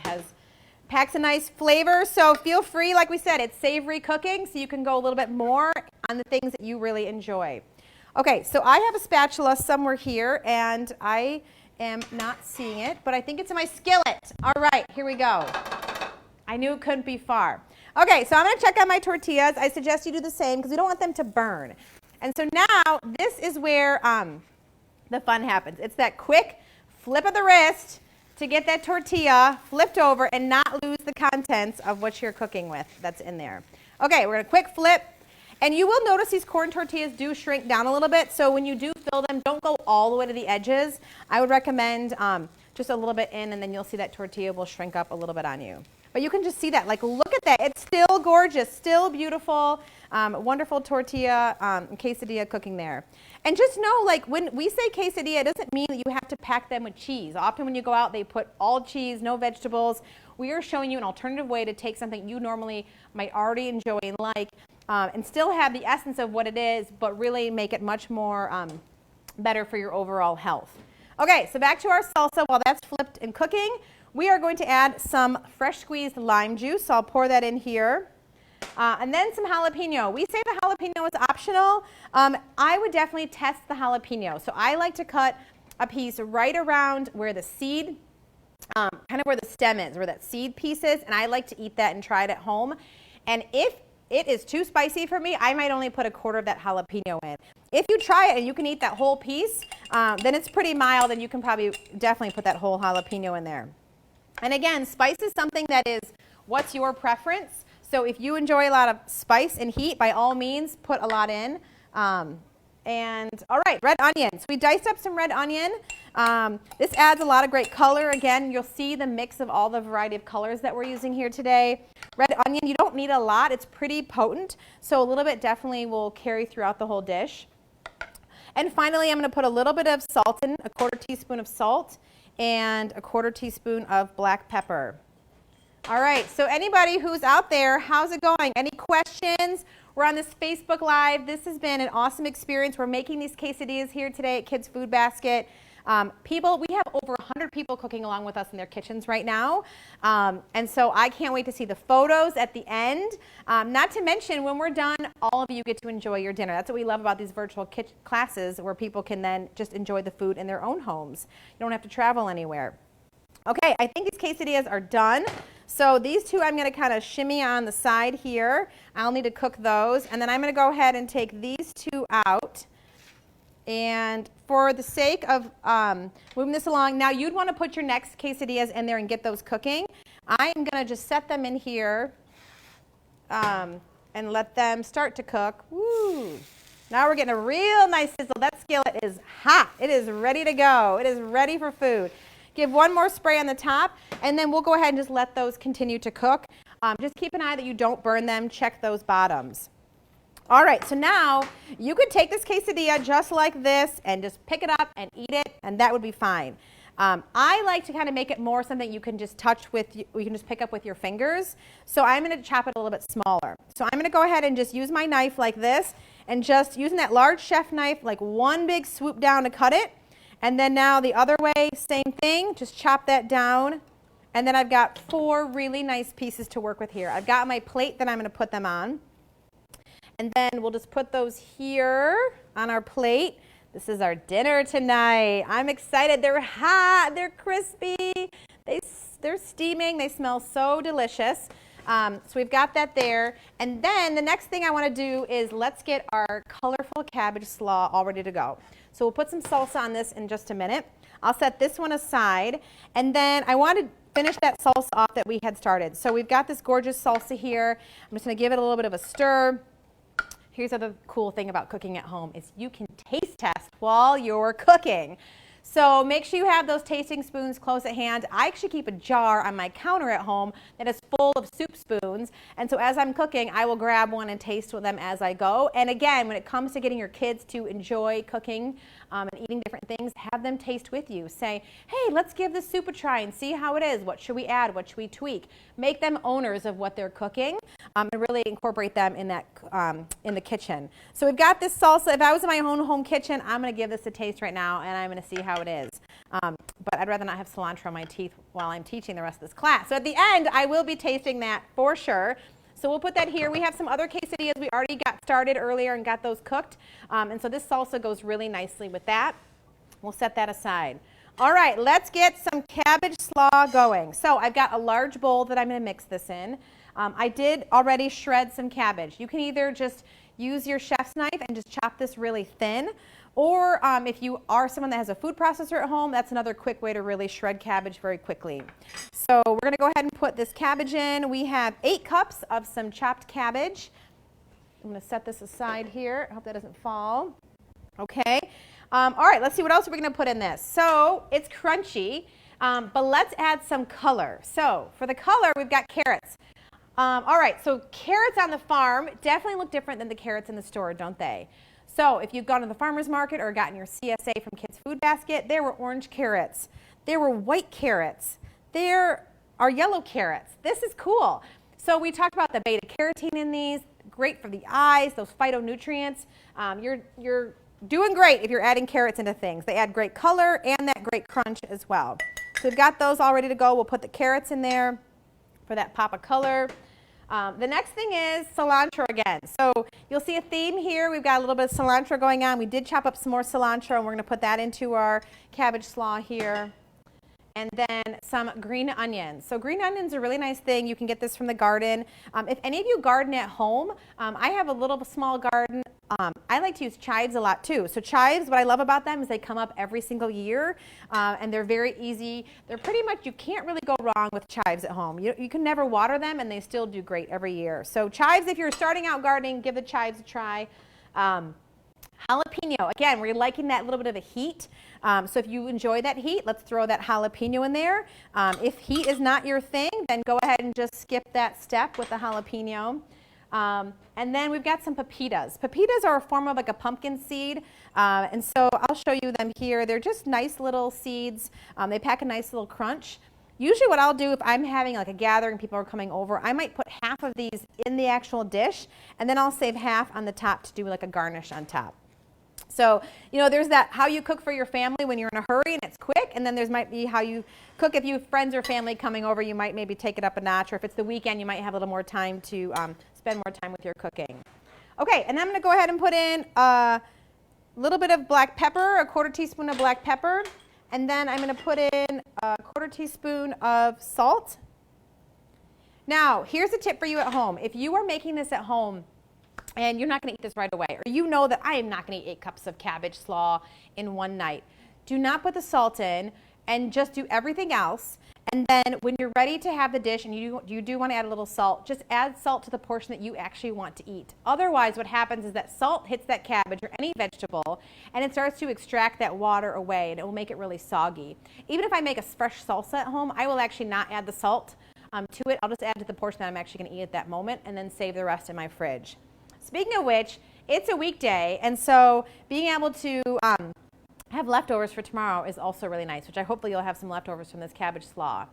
packs a nice flavor. So feel free, like we said, it's savory cooking, so you can go a little bit more on the things that you really enjoy. Okay, so I have a spatula somewhere here, and I am not seeing it, but I think it's in my skillet. All right, here we go. I knew it couldn't be far. Okay, so I'm going to check out my tortillas. I suggest you do the same because we don't want them to burn. And so now this is where the fun happens. It's that quick flip of the wrist to get that tortilla flipped over and not lose the contents of what you're cooking with that's in there. Okay, we're going to quick flip. And you will notice these corn tortillas do shrink down a little bit. So when you do fill them, don't go all the way to the edges. I would recommend just a little bit in, and then you'll see that tortilla will shrink up a little bit on you. But you can just see that. Like, look at that. It's still gorgeous, still beautiful, wonderful tortilla quesadilla cooking there. And just know, like, when we say quesadilla, it doesn't mean that you have to pack them with cheese. Often when you go out, they put all cheese, no vegetables. We are showing you an alternative way to take something you normally might already enjoy and like, and still have the essence of what it is, but really make it much more better for your overall health. Okay, so back to our salsa. While that's flipped and cooking, we are going to add some fresh squeezed lime juice. So I'll pour that in here. And then some jalapeno. We say the jalapeno is optional. I would definitely test the jalapeno. So I like to cut a piece right around where the seed, kind of where the stem is, where that seed piece is, and I like to eat that and try it at home. And if it is too spicy for me, I might only put a quarter of that jalapeno in. If you try it and you can eat that whole piece, then it's pretty mild, and you can probably definitely put that whole jalapeno in there. And again, spice is something that is what's your preference. So if you enjoy a lot of spice and heat, by all means, put a lot in. And all right, red onion. So we diced up some red onion. This adds a lot of great color. Again, you'll see the mix of all the variety of colors that we're using here today. Red onion, you don't need a lot. It's pretty potent. So a little bit definitely will carry throughout the whole dish. And finally, I'm going to put a little bit of salt in, a quarter teaspoon of salt and a quarter teaspoon of black pepper. All right, so anybody who's out there, how's it going? Any questions? We're on this Facebook Live. This has been an awesome experience. We're making these quesadillas here today at Kids Food Basket. We have over 100 people cooking along with us in their kitchens right now. And so I can't wait to see the photos at the end. Not to mention, when we're done, all of you get to enjoy your dinner. That's what we love about these virtual classes, where people can then just enjoy the food in their own homes. You don't have to travel anywhere. Okay, I think these quesadillas are done. So these two I'm going to kind of shimmy on the side here. I'll need to cook those. And then I'm going to go ahead and take these two out. And for the sake of moving this along, now you'd want to put your next quesadillas in there and get those cooking. I am going to just set them in here and let them start to cook. Woo! Now we're getting a real nice sizzle. That skillet is hot. It is ready to go. It is ready for food. Give one more spray on the top, and then we'll go ahead and just let those continue to cook. Just keep an eye that you don't burn them. Check those bottoms. All right, so now you could take this quesadilla just like this and just pick it up and eat it, and that would be fine. I like to kind of make it more something you can just touch with, you can just pick up with your fingers. So I'm going to chop it a little bit smaller. So I'm going to go ahead and just use my knife like this, and just using that large chef knife, like one big swoop down to cut it. And then now the other way, same thing, just chop that down. And then I've got 4 really nice pieces to work with here. I've got my plate that I'm going to put them on. And then we'll just put those here on our plate. This is our dinner tonight. I'm excited. They're hot. They're crispy. They're steaming. They smell so delicious. So we've got that there. And then the next thing I want to do is let's get our colorful cabbage slaw all ready to go. So we'll put some salsa on this in just a minute. I'll set this one aside, and then I want to finish that salsa off that we had started. So we've got this gorgeous salsa here. I'm just going to give it a little bit of a stir. Here's the other cool thing about cooking at home is you can taste test while you're cooking. So make sure you have those tasting spoons close at hand. I actually keep a jar on my counter at home that is full of soup spoons. And so as I'm cooking, I will grab one and taste with them as I go. And again, when it comes to getting your kids to enjoy cooking and eating different things, have them taste with you. Say, hey, let's give this soup a try and see how it is. What should we add? What should we tweak? Make them owners of what they're cooking and really incorporate them in that in the kitchen. So we've got this salsa. If I was in my own home kitchen, I'm going to give this a taste right now, and I'm going to see how it is. But I'd rather not have cilantro on my teeth while I'm teaching the rest of this class. So at the end, I will be tasting that for sure. So we'll put that here. We have some other quesadillas. We already got started earlier and got those cooked. And so this salsa goes really nicely with that. We'll set that aside. All right, let's get some cabbage slaw going. So I've got a large bowl that I'm going to mix this in. I did already shred some cabbage. You can either just use your chef's knife and just chop this really thin, or if you are someone that has a food processor at home, that's another quick way to really shred cabbage very quickly. So we're going to go ahead and put this cabbage in. We have 8 cups of some chopped cabbage. I'm going to set this aside here. I hope that doesn't fall. Okay. All right, let's see what else we're going to put in this. So it's crunchy, but let's add some color. So for the color, we've got carrots. All right, so carrots on the farm definitely look different than the carrots in the store, don't they? So if you've gone to the farmer's market or gotten your CSA from Kids Food Basket, there were orange carrots. There were white carrots. There are yellow carrots. This is cool. So we talked about the beta carotene in these, great for the eyes, those phytonutrients. You're doing great if you're adding carrots into things. They add great color and that great crunch as well. So we've got those all ready to go. We'll put the carrots in there for that pop of color. The next thing is cilantro again. So you'll see a theme here. We've got a little bit of cilantro going on. We did chop up some more cilantro, and we're going to put that into our cabbage slaw here. And then some green onions. So green onions are a really nice thing. You can get this from the garden. If any of you garden at home, I have a little small garden. I like to use chives a lot too. So chives, what I love about them is they come up every single year, and they're very easy. They're pretty much, you can't really go wrong with chives at home. You can never water them, and they still do great every year. So chives, if you're starting out gardening, give the chives a try. Jalapeno, again, we're liking that little bit of a heat. So if you enjoy that heat, let's throw that jalapeno in there. If heat is not your thing, then go ahead and just skip that step with the jalapeno. And then we've got some pepitas. Pepitas are a form of like a pumpkin seed. And so I'll show you them here. They're just nice little seeds. They pack a nice little crunch. Usually what I'll do if I'm having like a gathering, people are coming over, I might put half of these in the actual dish, and then I'll save half on the top to do like a garnish on top. So, you know, there's that how you cook for your family when you're in a hurry and it's quick, and then there's might be how you cook if you have friends or family coming over, you might maybe take it up a notch, or if it's the weekend, you might have a little more time to spend more time with your cooking. Okay, and then I'm going to go ahead and put in a little bit of black pepper, a 1/4 teaspoon of black pepper, and then I'm going to put in a 1/4 teaspoon of salt. Now, here's a tip for you at home. If you are making this at home, and you're not going to eat this right away, or you know that I am not going to eat 8 cups of cabbage slaw in one night, do not put the salt in and just do everything else. And then when you're ready to have the dish and you do want to add a little salt, just add salt to the portion that you actually want to eat. Otherwise, what happens is that salt hits that cabbage or any vegetable, and it starts to extract that water away, and it will make it really soggy. Even if I make a fresh salsa at home, I will actually not add the salt to it. I'll just add to the portion that I'm actually going to eat at that moment, and then save the rest in my fridge. Speaking of which, it's a weekday, and so being able to have leftovers for tomorrow is also really nice, which I hopefully you'll have some leftovers from this cabbage slaw.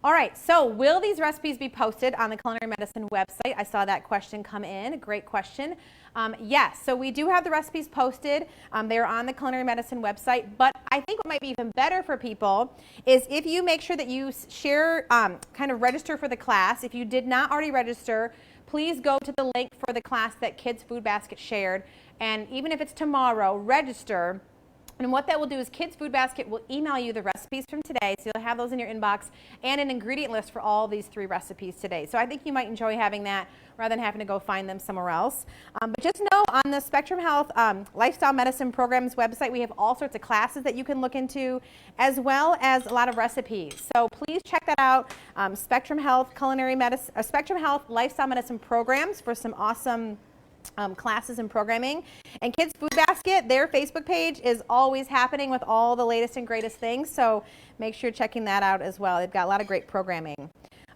All right, so will these recipes be posted on the Culinary Medicine website? I saw that question come in. Great question. Yes, so we do have the recipes posted. They're on the Culinary Medicine website, but I think what might be even better for people is if you make sure that you share, kind of register for the class. If you did not already register, please go to the link for the class that Kids Food Basket shared, and even if it's tomorrow, register And what that will do is Kids Food Basket will email you the recipes from today, so you'll have those in your inbox, and an ingredient list for all these 3 recipes today. So I think you might enjoy having that rather than having to go find them somewhere else. But just know on the Spectrum Health Lifestyle Medicine Programs website, we have all sorts of classes that you can look into, as well as a lot of recipes. So please check that out, Spectrum Health Culinary Medicine, Spectrum Health Lifestyle Medicine Programs for some awesome classes and programming. And Kids Food Basket, their Facebook page is always happening with all the latest and greatest things, so make sure you're checking that out as well. They've got a lot of great programming.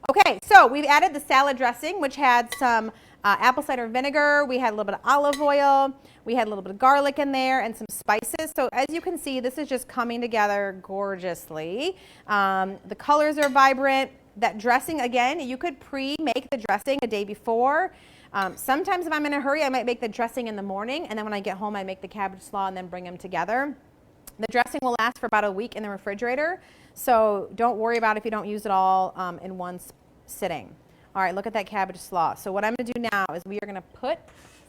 Okay, so we've added the salad dressing, which had some apple cider vinegar, we had a little bit of olive oil, we had a little bit of garlic in there, and some spices. So as you can see, this is just coming together gorgeously. The colors are vibrant. That dressing, again, you could pre-make the dressing a day before. Sometimes if I'm in a hurry, I might make the dressing in the morning, and then when I get home, I make the cabbage slaw and then bring them together. The dressing will last for about a week in the refrigerator, so don't worry about if you don't use it all in one sitting. All right, look at that cabbage slaw. So what I'm going to do now is we are going to put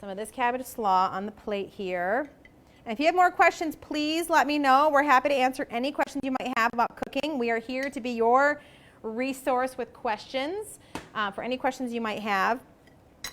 some of this cabbage slaw on the plate here. And if you have more questions, please let me know. We're happy to answer any questions you might have about cooking. We are here to be your resource with questions for any questions you might have.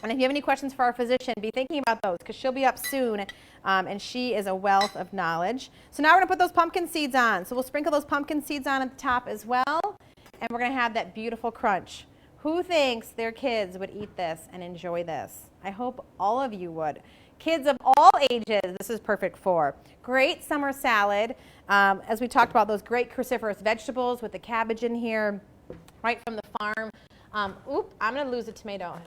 And if you have any questions for our physician, be thinking about those because she'll be up soon, and she is a wealth of knowledge. So now we're going to put those pumpkin seeds on. So we'll sprinkle those pumpkin seeds on at the top as well, and we're going to have that beautiful crunch. Who thinks their kids would eat this and enjoy this? I hope all of you would. Kids of all ages, this is perfect for. Great summer salad. As we talked about, those great cruciferous vegetables with the cabbage in here, right from the farm. I'm going to lose a tomato.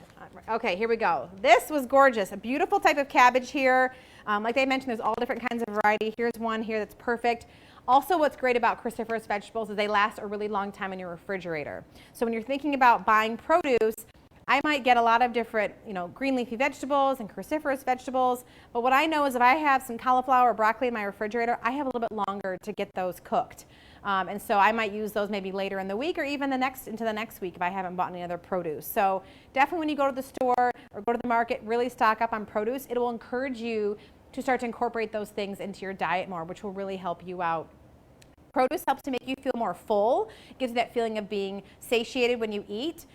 Okay, here we go. This was gorgeous. A beautiful type of cabbage here. Like I mentioned, there's all different kinds of variety. Here's one here that's perfect. Also, what's great about cruciferous vegetables is they last a really long time in your refrigerator. So when you're thinking about buying produce, I might get a lot of different, green leafy vegetables and cruciferous vegetables. But what I know is if I have some cauliflower or broccoli in my refrigerator, I have a little bit longer to get those cooked. And so I might use those maybe later in the week or even into the next week if I haven't bought any other produce. So definitely when you go to the store or go to the market, really stock up on produce. It will encourage you to start to incorporate those things into your diet more, which will really help you out. Produce helps to make you feel more full. It gives you that feeling of being satiated when you eat.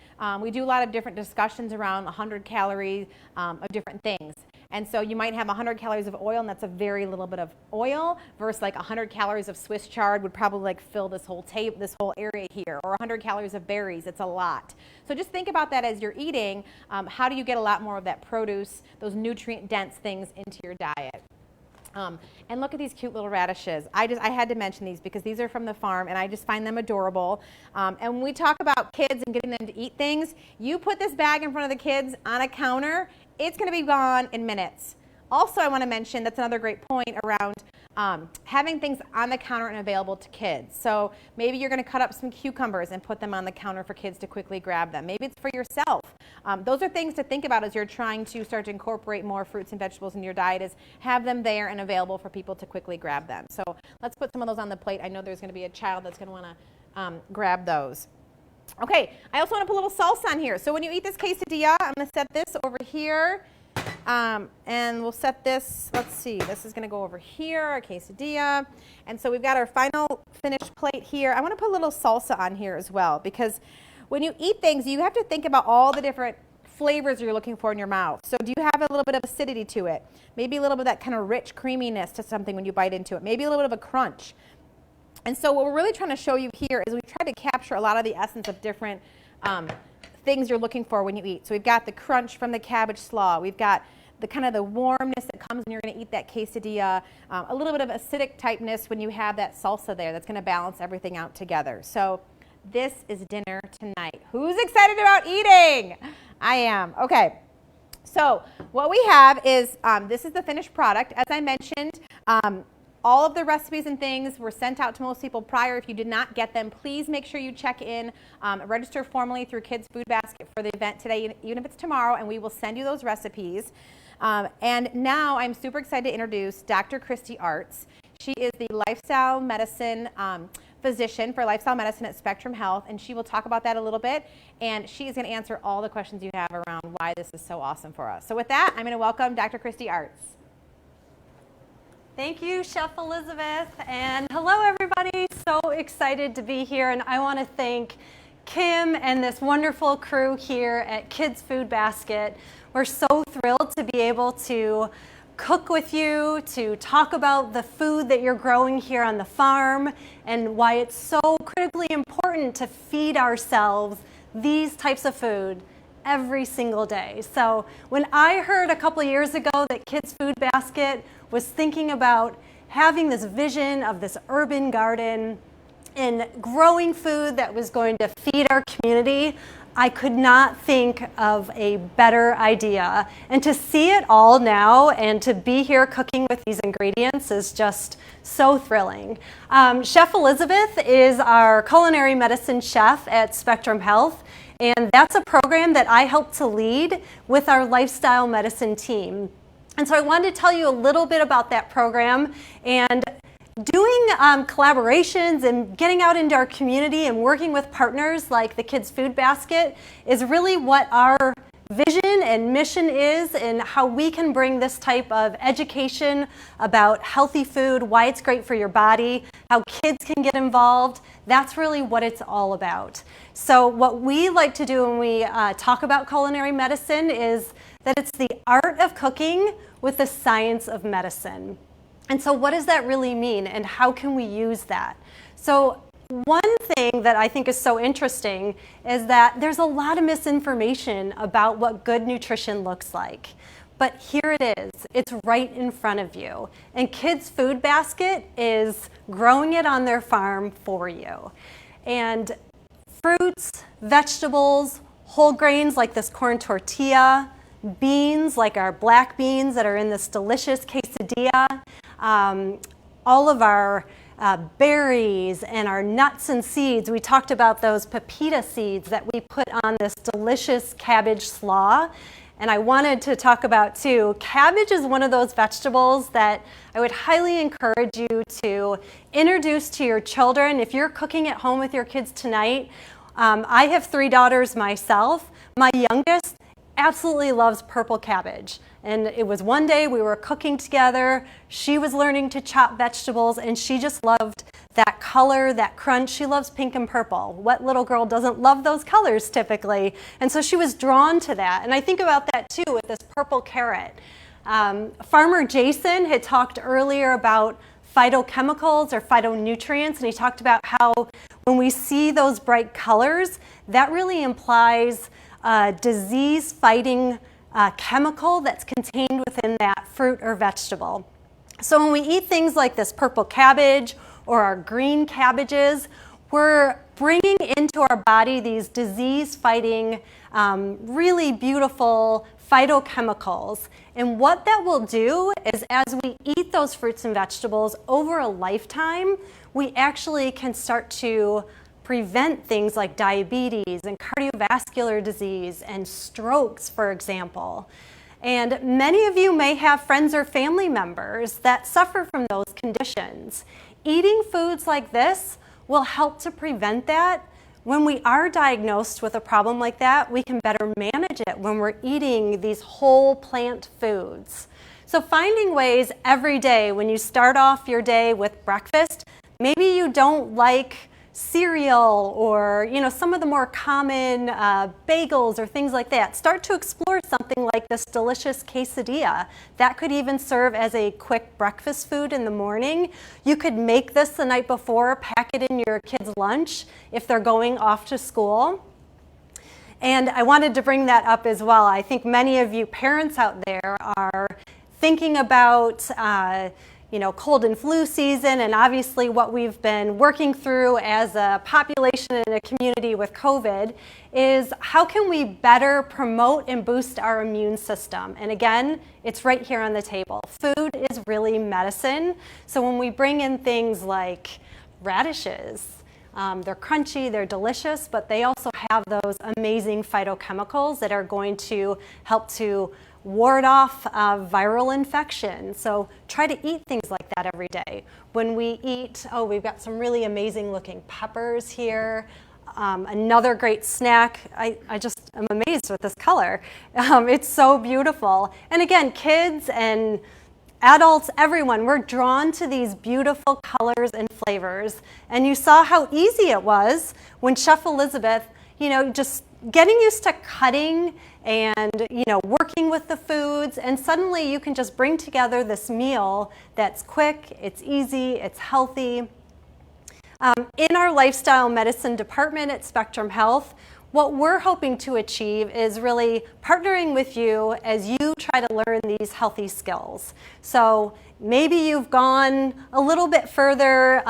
We do a lot of different discussions around 100 calories of different things. And so you might have 100 calories of oil, and that's a very little bit of oil, versus like 100 calories of Swiss chard would probably fill this whole area here, or 100 calories of berries. It's a lot. So just think about that as you're eating. How do you get a lot more of that produce, those nutrient-dense things into your diet? And look at these cute little radishes. I had to mention these because these are from the farm and I just find them adorable. And when we talk about kids and getting them to eat things, you put this bag in front of the kids on a counter, it's going to be gone in minutes. Also, I want to mention, that's another great point around having things on the counter and available to kids. So maybe you're going to cut up some cucumbers and put them on the counter for kids to quickly grab them. Maybe it's for yourself. Those are things to think about as you're trying to start to incorporate more fruits and vegetables into your diet, is have them there and available for people to quickly grab them. So let's put some of those on the plate. I know there's going to be a child that's going to want to grab those. Okay, I also want to put a little salsa on here. So when you eat this quesadilla, I'm going to set this over here. And we'll set this, let's see, this is going to go over here, our quesadilla. And so we've got our final finished plate here. I want to put a little salsa on here as well, because when you eat things, you have to think about all the different flavors you're looking for in your mouth. So do you have a little bit of acidity to it? Maybe a little bit of that kind of rich creaminess to something when you bite into it. Maybe a little bit of a crunch. And so what we're really trying to show you here is we've tried to capture a lot of the essence of different things you're looking for when you eat. So we've got the crunch from the cabbage slaw. We've got the kind of the warmness that comes when you're going to eat that quesadilla. A little bit of acidic typeness when you have that salsa there. That's going to balance everything out together. So this is dinner tonight. Who's excited about eating? I am. Okay. So what we have is, this is the finished product. As I mentioned, all of the recipes and things were sent out to most people prior. If you did not get them, please make sure you check in, register formally through Kids Food Basket for the event today, even if it's tomorrow, and we will send you those recipes. And now I'm super excited to introduce Dr. Kristi Artz. She is the lifestyle medicine physician for lifestyle medicine at Spectrum Health, and she will talk about that a little bit, and she is going to answer all the questions you have around why this is so awesome for us. So with that, I'm going to welcome Dr. Kristi Artz. Thank you, Chef Elizabeth, and hello everybody. So excited to be here, and I want to thank Kim and this wonderful crew here at Kids Food Basket. We're so thrilled to be able to cook with you, to talk about the food that you're growing here on the farm and why it's so critically important to feed ourselves these types of food every single day. So when I heard a couple years ago that Kids Food Basket was thinking about having this vision of this urban garden and growing food that was going to feed our community, I could not think of a better idea. And to see it all now and to be here cooking with these ingredients is just so thrilling. Chef Elizabeth is our culinary medicine chef at Spectrum Health, and that's a program that I help to lead with our lifestyle medicine team. And so I wanted to tell you a little bit about that program, and doing collaborations and getting out into our community and working with partners like the Kids Food Basket is really what our vision and mission is, and how we can bring this type of education about healthy food, why it's great for your body, how kids can get involved. That's really what it's all about. So what we like to do when we talk about culinary medicine is that it's the art of cooking with the science of medicine. And so what does that really mean, and how can we use that? So one thing that I think is so interesting is that there's a lot of misinformation about what good nutrition looks like. But here it is. It's right in front of you. And Kids Food Basket is growing it on their farm for you. And fruits, vegetables, whole grains like this corn tortilla, beans like our black beans that are in this delicious quesadilla, all of our berries and our nuts and seeds. We talked about those pepita seeds that we put on this delicious cabbage slaw. And I wanted to talk about too, cabbage is one of those vegetables that I would highly encourage you to introduce to your children. If you're cooking at home with your kids tonight, I have 3 daughters myself. My youngest absolutely loves purple cabbage. And it was one day we were cooking together, she was learning to chop vegetables, and she just loved that color, that crunch. She loves pink and purple. What little girl doesn't love those colors typically? And so she was drawn to that. And I think about that too with this purple carrot. Farmer Jason had talked earlier about phytochemicals or phytonutrients, and he talked about how when we see those bright colors, that really implies disease-fighting chemical that's contained within that fruit or vegetable. So when we eat things like this purple cabbage or our green cabbages, we're bringing into our body these disease-fighting, really beautiful phytochemicals. And what that will do is as we eat those fruits and vegetables over a lifetime, we actually can start to prevent things like diabetes and cardiovascular disease and strokes, for example. And many of you may have friends or family members that suffer from those conditions. Eating foods like this will help to prevent that. When we are diagnosed with a problem like that, we can better manage it when we're eating these whole plant foods. So finding ways every day when you start off your day with breakfast, maybe you don't like cereal or some of the more common bagels or things like that. Start to explore something like this delicious quesadilla. That could even serve as a quick breakfast food in the morning. You could make this the night before, pack it in your kids' lunch if they're going off to school. And I wanted to bring that up as well. I think many of you parents out there are thinking about cold and flu season, and obviously what we've been working through as a population and a community with COVID is how can we better promote and boost our immune system? And again, it's right here on the table. Food is really medicine. So when we bring in things like radishes, they're crunchy, they're delicious, but they also have those amazing phytochemicals that are going to help to ward off viral infection. So try to eat things like that every day. When we eat, we've got some really amazing looking peppers here. Another great snack. I just am amazed with this color. It's so beautiful. And again, kids and adults, everyone, we're drawn to these beautiful colors and flavors. And you saw how easy it was when Chef Elizabeth, just getting used to cutting and, working with the foods, and suddenly you can just bring together this meal that's quick, it's easy, it's healthy. In our lifestyle medicine department at Spectrum Health, what we're hoping to achieve is really partnering with you as you try to learn these healthy skills. So maybe you've gone a little bit further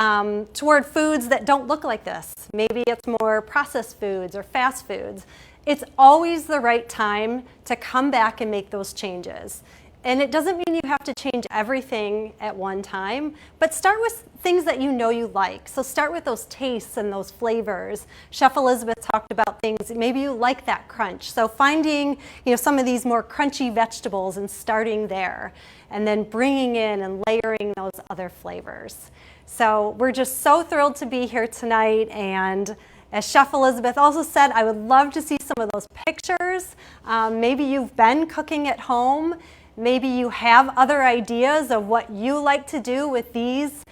toward foods that don't look like this. Maybe it's more processed foods or fast foods. It's always the right time to come back and make those changes. And it doesn't mean you have to change everything at one time, but start with things that you know you like. So start with those tastes and those flavors. Chef Elizabeth talked about things, maybe you like that crunch. So finding, some of these more crunchy vegetables and starting there, and then bringing in and layering those other flavors. So we're just so thrilled to be here tonight, and as Chef Elizabeth also said, I would love to see some of those pictures. Maybe you've been cooking at home. Maybe you have other ideas of what you like to do with these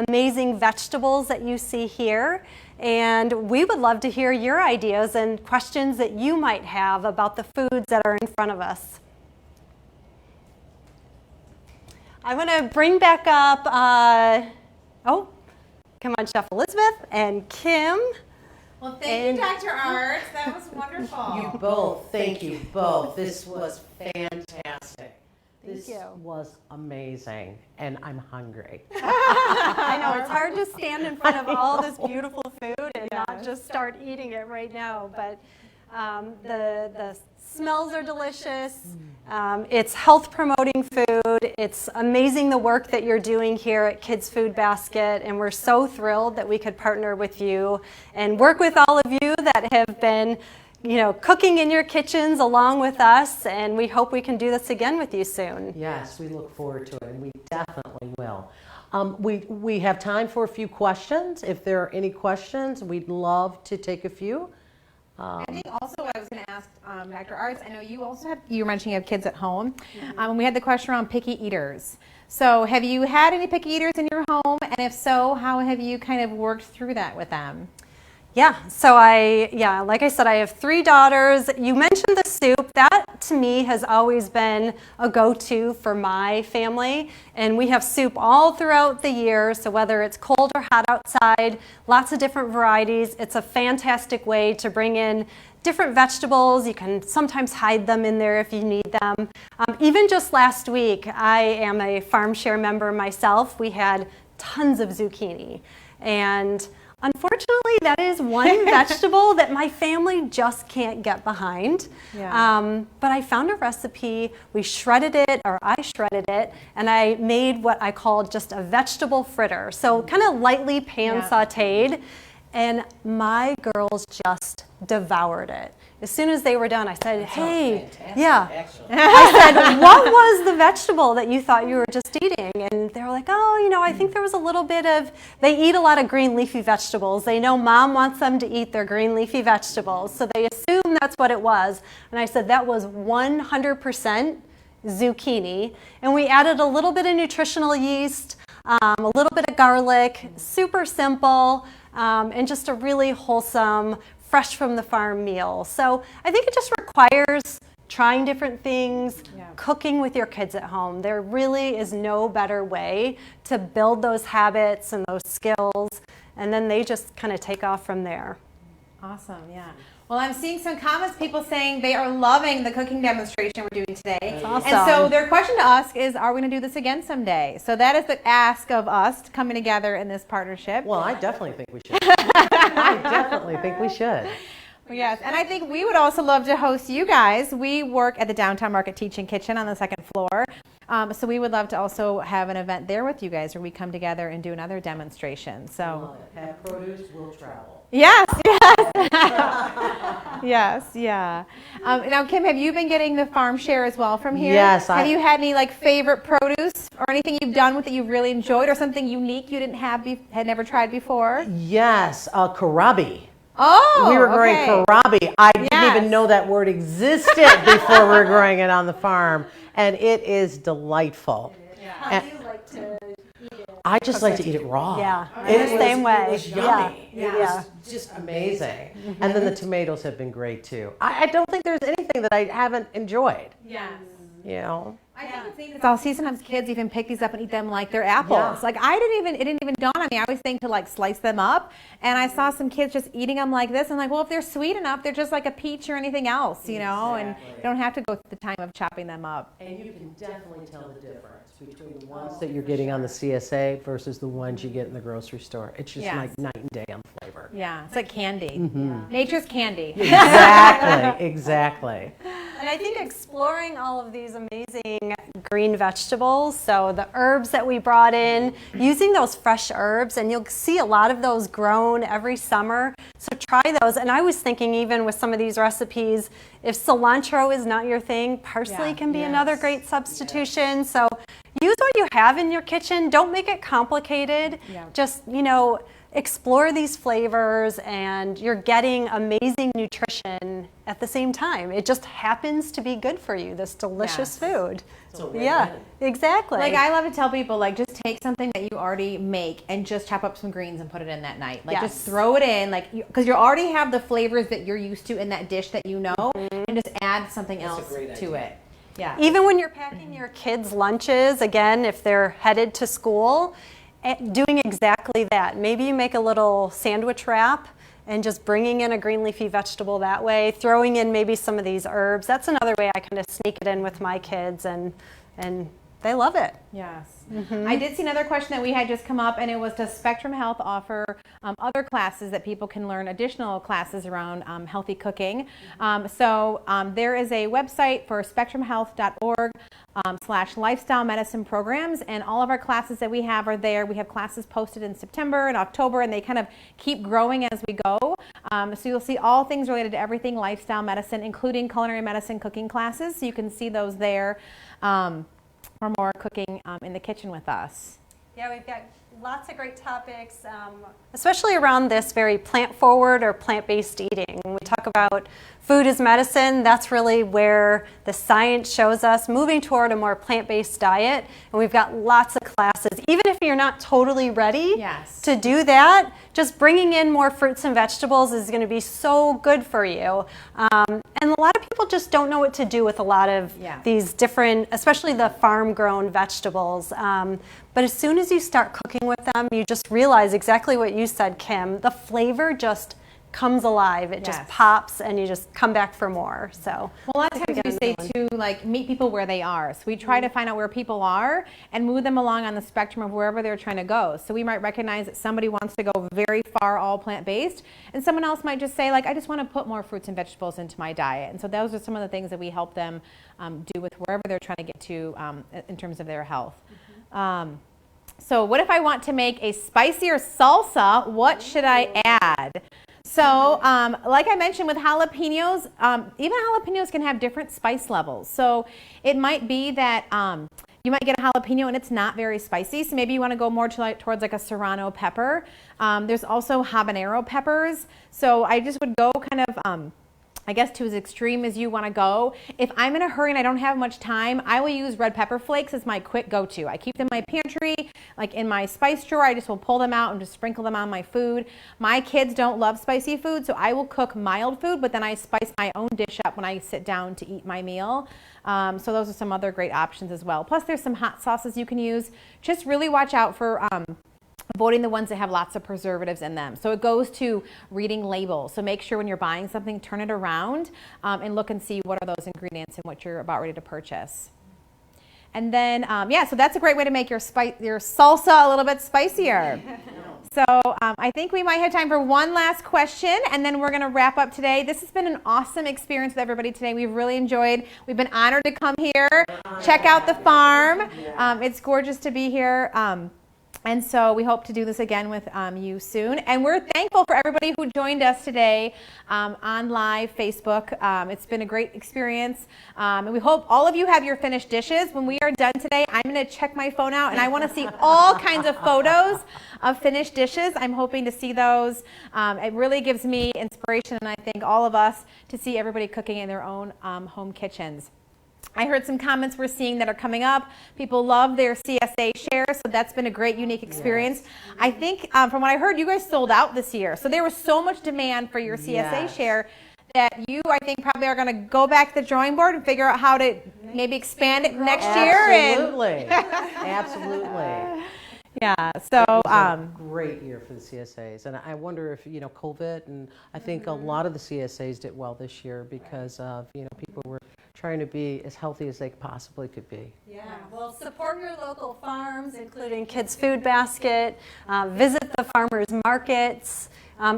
amazing vegetables that you see here. And we would love to hear your ideas and questions that you might have about the foods that are in front of us. I want to bring back up, come on, Chef Elizabeth and Kim. Well, thank you, Dr. Artz. That was wonderful. You both, thank you both. This was fantastic. This you. was amazing, and I'm hungry. I know, it's hard to stand in front of all this beautiful food and not just start eating it right now, but the smells are delicious. It's health promoting food. It's amazing the work that you're doing here at Kids Food Basket, and we're so thrilled that we could partner with you and work with all of you that have been cooking in your kitchens along with us, and we hope we can do this again with you soon. Yes, we look forward to it, and we definitely will. We have time for a few questions. If there are any questions, we'd love to take a few. I think also I was going to ask Dr. Artz, I know you also you were mentioning you have kids at home. And we had the question around picky eaters. So have you had any picky eaters in your home? And if so, how have you kind of worked through that with them? Yeah, so like I said, I have 3 daughters. You mentioned the soup. That, to me, has always been a go-to for my family. And we have soup all throughout the year, so whether it's cold or hot outside, lots of different varieties. It's a fantastic way to bring in different vegetables. You can sometimes hide them in there if you need them. Even just last week, I am a Farm Share member myself. We had tons of zucchini. And unfortunately, that is one vegetable that my family just can't get behind. Yeah. But I found a recipe, I shredded it, and I made what I call just a vegetable fritter. So kind of lightly pan sauteed, and my girls just devoured it. As soon as they were done, I said, hey, I said, what was the vegetable that you thought you were just eating? And they were like, I think there was a little bit of, they eat a lot of green leafy vegetables. They know mom wants them to eat their green leafy vegetables. So they assume that's what it was. And I said, that was 100% zucchini. And we added a little bit of nutritional yeast, a little bit of garlic, super simple, and just a really wholesome, fresh from the farm meal. So I think it just requires trying different things, cooking with your kids at home. There really is no better way to build those habits and those skills, and then they just kind of take off from there. Awesome, yeah. Well, I'm seeing some comments, people saying they are loving the cooking demonstration we're doing today. That's awesome. And so their question to us is, are we going to do this again someday? So that is the ask of us coming together in this partnership. Well, I definitely think we should. I definitely think we should. Yes, and I think we would also love to host you guys. We work at the Downtown Market Teaching Kitchen on the 2nd floor. So we would love to also have an event there with you guys where we come together and do another demonstration. So Have produce, will travel. Yes. Yes, yeah. Now, Kim, have you been getting the farm share as well from here? Yes. Have you had any favorite produce or anything you've done with it you've really enjoyed, or something unique you didn't have, had never tried before? Yes, kohlrabi. Oh, we were growing okay. kohlrabi. I didn't even know that word existed before we were growing it on the farm, and it is delightful. How do you like to eat it? I just like to eat it raw. Yeah, It I'm the same way. It was Yeah. yummy. It was just amazing. And then the tomatoes have been great too. I don't think there's anything that I haven't enjoyed. Yes. You know? I think what's neat is I'll see sometimes kids even pick these up and eat them like they're apples. Yeah. Like it didn't even dawn on me. I always think to like slice them up, and I saw some kids just eating them like this. I'm like, well, if they're sweet enough, they're just like a peach or anything else, you know, and you don't have to go through the time of chopping them up. And you can definitely tell the difference between the ones that you're getting on the CSA versus the ones you get in the grocery store. It's just Yes. like night and day on flavor. Yeah, it's like candy. Nature's candy. Exactly, exactly. And I think exploring all of these amazing green vegetables, so the herbs that we brought in, using those fresh herbs, and you'll see a lot of those grown every summer. So try those. And I was thinking even with some of these recipes, if cilantro is not your thing, parsley Yeah. can be another great substitution. So use what you have in your kitchen. Don't make it complicated. Yeah. Just, explore these flavors, and you're getting amazing nutrition at the same time. It just happens to be good for you, this delicious Yes. food. a win-win. Yeah, exactly. Like I love to tell people, like just take something that you already make and just chop up some greens and put it in that night. Like Yes. just throw it in, like because you already have the flavors that you're used to in that dish that you know, and just add something else to it. Yeah. Even when you're packing your kids' lunches, again, if they're headed to school, doing exactly that. Maybe you make a little sandwich wrap and just bringing in a green leafy vegetable that way, throwing in maybe some of these herbs. That's another way I kind of sneak it in with my kids, and they love it. Yes. I did see another question that we had just come up, and it was, does Spectrum Health offer other classes that people can learn, additional classes around healthy cooking? So there is a website for spectrumhealth.org /lifestyle medicine programs, and all of our classes that we have are there. We have classes posted in September and October, and they kind of keep growing as we go. So you'll see all things related to everything lifestyle medicine, including culinary medicine cooking classes. So you can see those there. For more cooking in the kitchen with us. Yeah, we've got lots of great topics, especially around this very plant-forward or plant-based eating. When we talk about food as medicine, that's really where the science shows us moving toward a more plant-based diet. And we've got lots of classes. Even if you're not totally ready to do that, just bringing in more fruits and vegetables is going to be so good for you. And a lot of people just don't know what to do with a lot of these different, especially the farm-grown vegetables. But as soon as you start cooking with them, you just realize exactly what you said, Kim. The flavor just comes alive. It just pops, and you just come back for more. So well, a lot of times we say too, like, meet people where they are. So we try to find out where people are and move them along on the spectrum of wherever they're trying to go. So we might recognize that somebody wants to go very far all plant-based, and someone else might just say, like, I just want to put more fruits and vegetables into my diet. And so those are some of the things that we help them do with wherever they're trying to get to in terms of their health. So what if I want to make a spicier salsa? What should I add? So like I mentioned with jalapenos, even jalapenos can have different spice levels. So it might be that you might get a jalapeno and it's not very spicy. So maybe you want to go more to towards like a serrano pepper. There's also habanero peppers. So I just would go kind of I guess to as extreme as you want to go. If I'm in a hurry and I don't have much time, I will use red pepper flakes as my quick go-to. I keep them in my pantry, like in my spice drawer. I just will pull them out and just sprinkle them on my food. My kids don't love spicy food, so I will cook mild food, but then I spice my own dish up when I sit down to eat my meal. So those are some other great options as well. Plus there's some hot sauces you can use. Just really watch out for avoiding the ones that have lots of preservatives in them. So it goes to reading labels. So make sure when you're buying something, turn it around and look and see what are those ingredients and what you're about ready to purchase. And then, so that's a great way to make your salsa a little bit spicier. So I think we might have time for one last question, and then we're going to wrap up today. This has been an awesome experience with everybody today. We've really enjoyed. We've been honored to come here, check out the farm. It's gorgeous to be here. And so we hope to do this again with you soon. And we're thankful for everybody who joined us today on live Facebook. It's been a great experience. And we hope all of you have your finished dishes. When we are done today, I'm going to check my phone out, and I want to see all kinds of photos of finished dishes. I'm hoping to see those. It really gives me inspiration, and I think all of us, to see everybody cooking in their own home kitchens. I heard some comments we're seeing that are coming up. People love their CSA share, so that's been a great, unique experience. Yes. I think from what I heard, you guys sold out this year. So there was so much demand for your CSA Yes. share that you, I think, probably are going to go back to the drawing board and figure out how to maybe expand it next year. Absolutely. Absolutely. Yeah, so It was a great year for the CSAs, and I wonder if COVID, and I think a lot of the CSAs did well this year because of people were trying to be as healthy as they possibly could be. Yeah, well, support your local farms, including Kids Food Basket. Visit the farmers markets.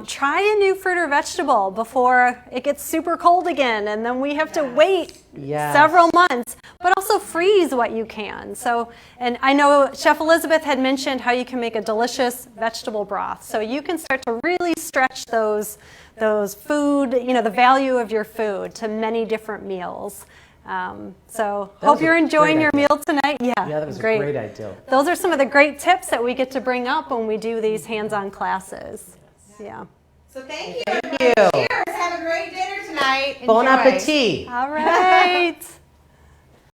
Try a new fruit or vegetable before it gets super cold again, and then we have to wait several months. But also freeze what you can. So, and I know Chef Elizabeth had mentioned how you can make a delicious vegetable broth. So you can start to really stretch those food, the value of your food to many different meals. So hope you're enjoying your meal tonight. Yeah, that was a great idea. Those are some of the great tips that we get to bring up when we do these hands-on classes. Yeah. So thank you. Thank you. Cheers. Have a great dinner tonight. Bon Enjoy. appetit. All right.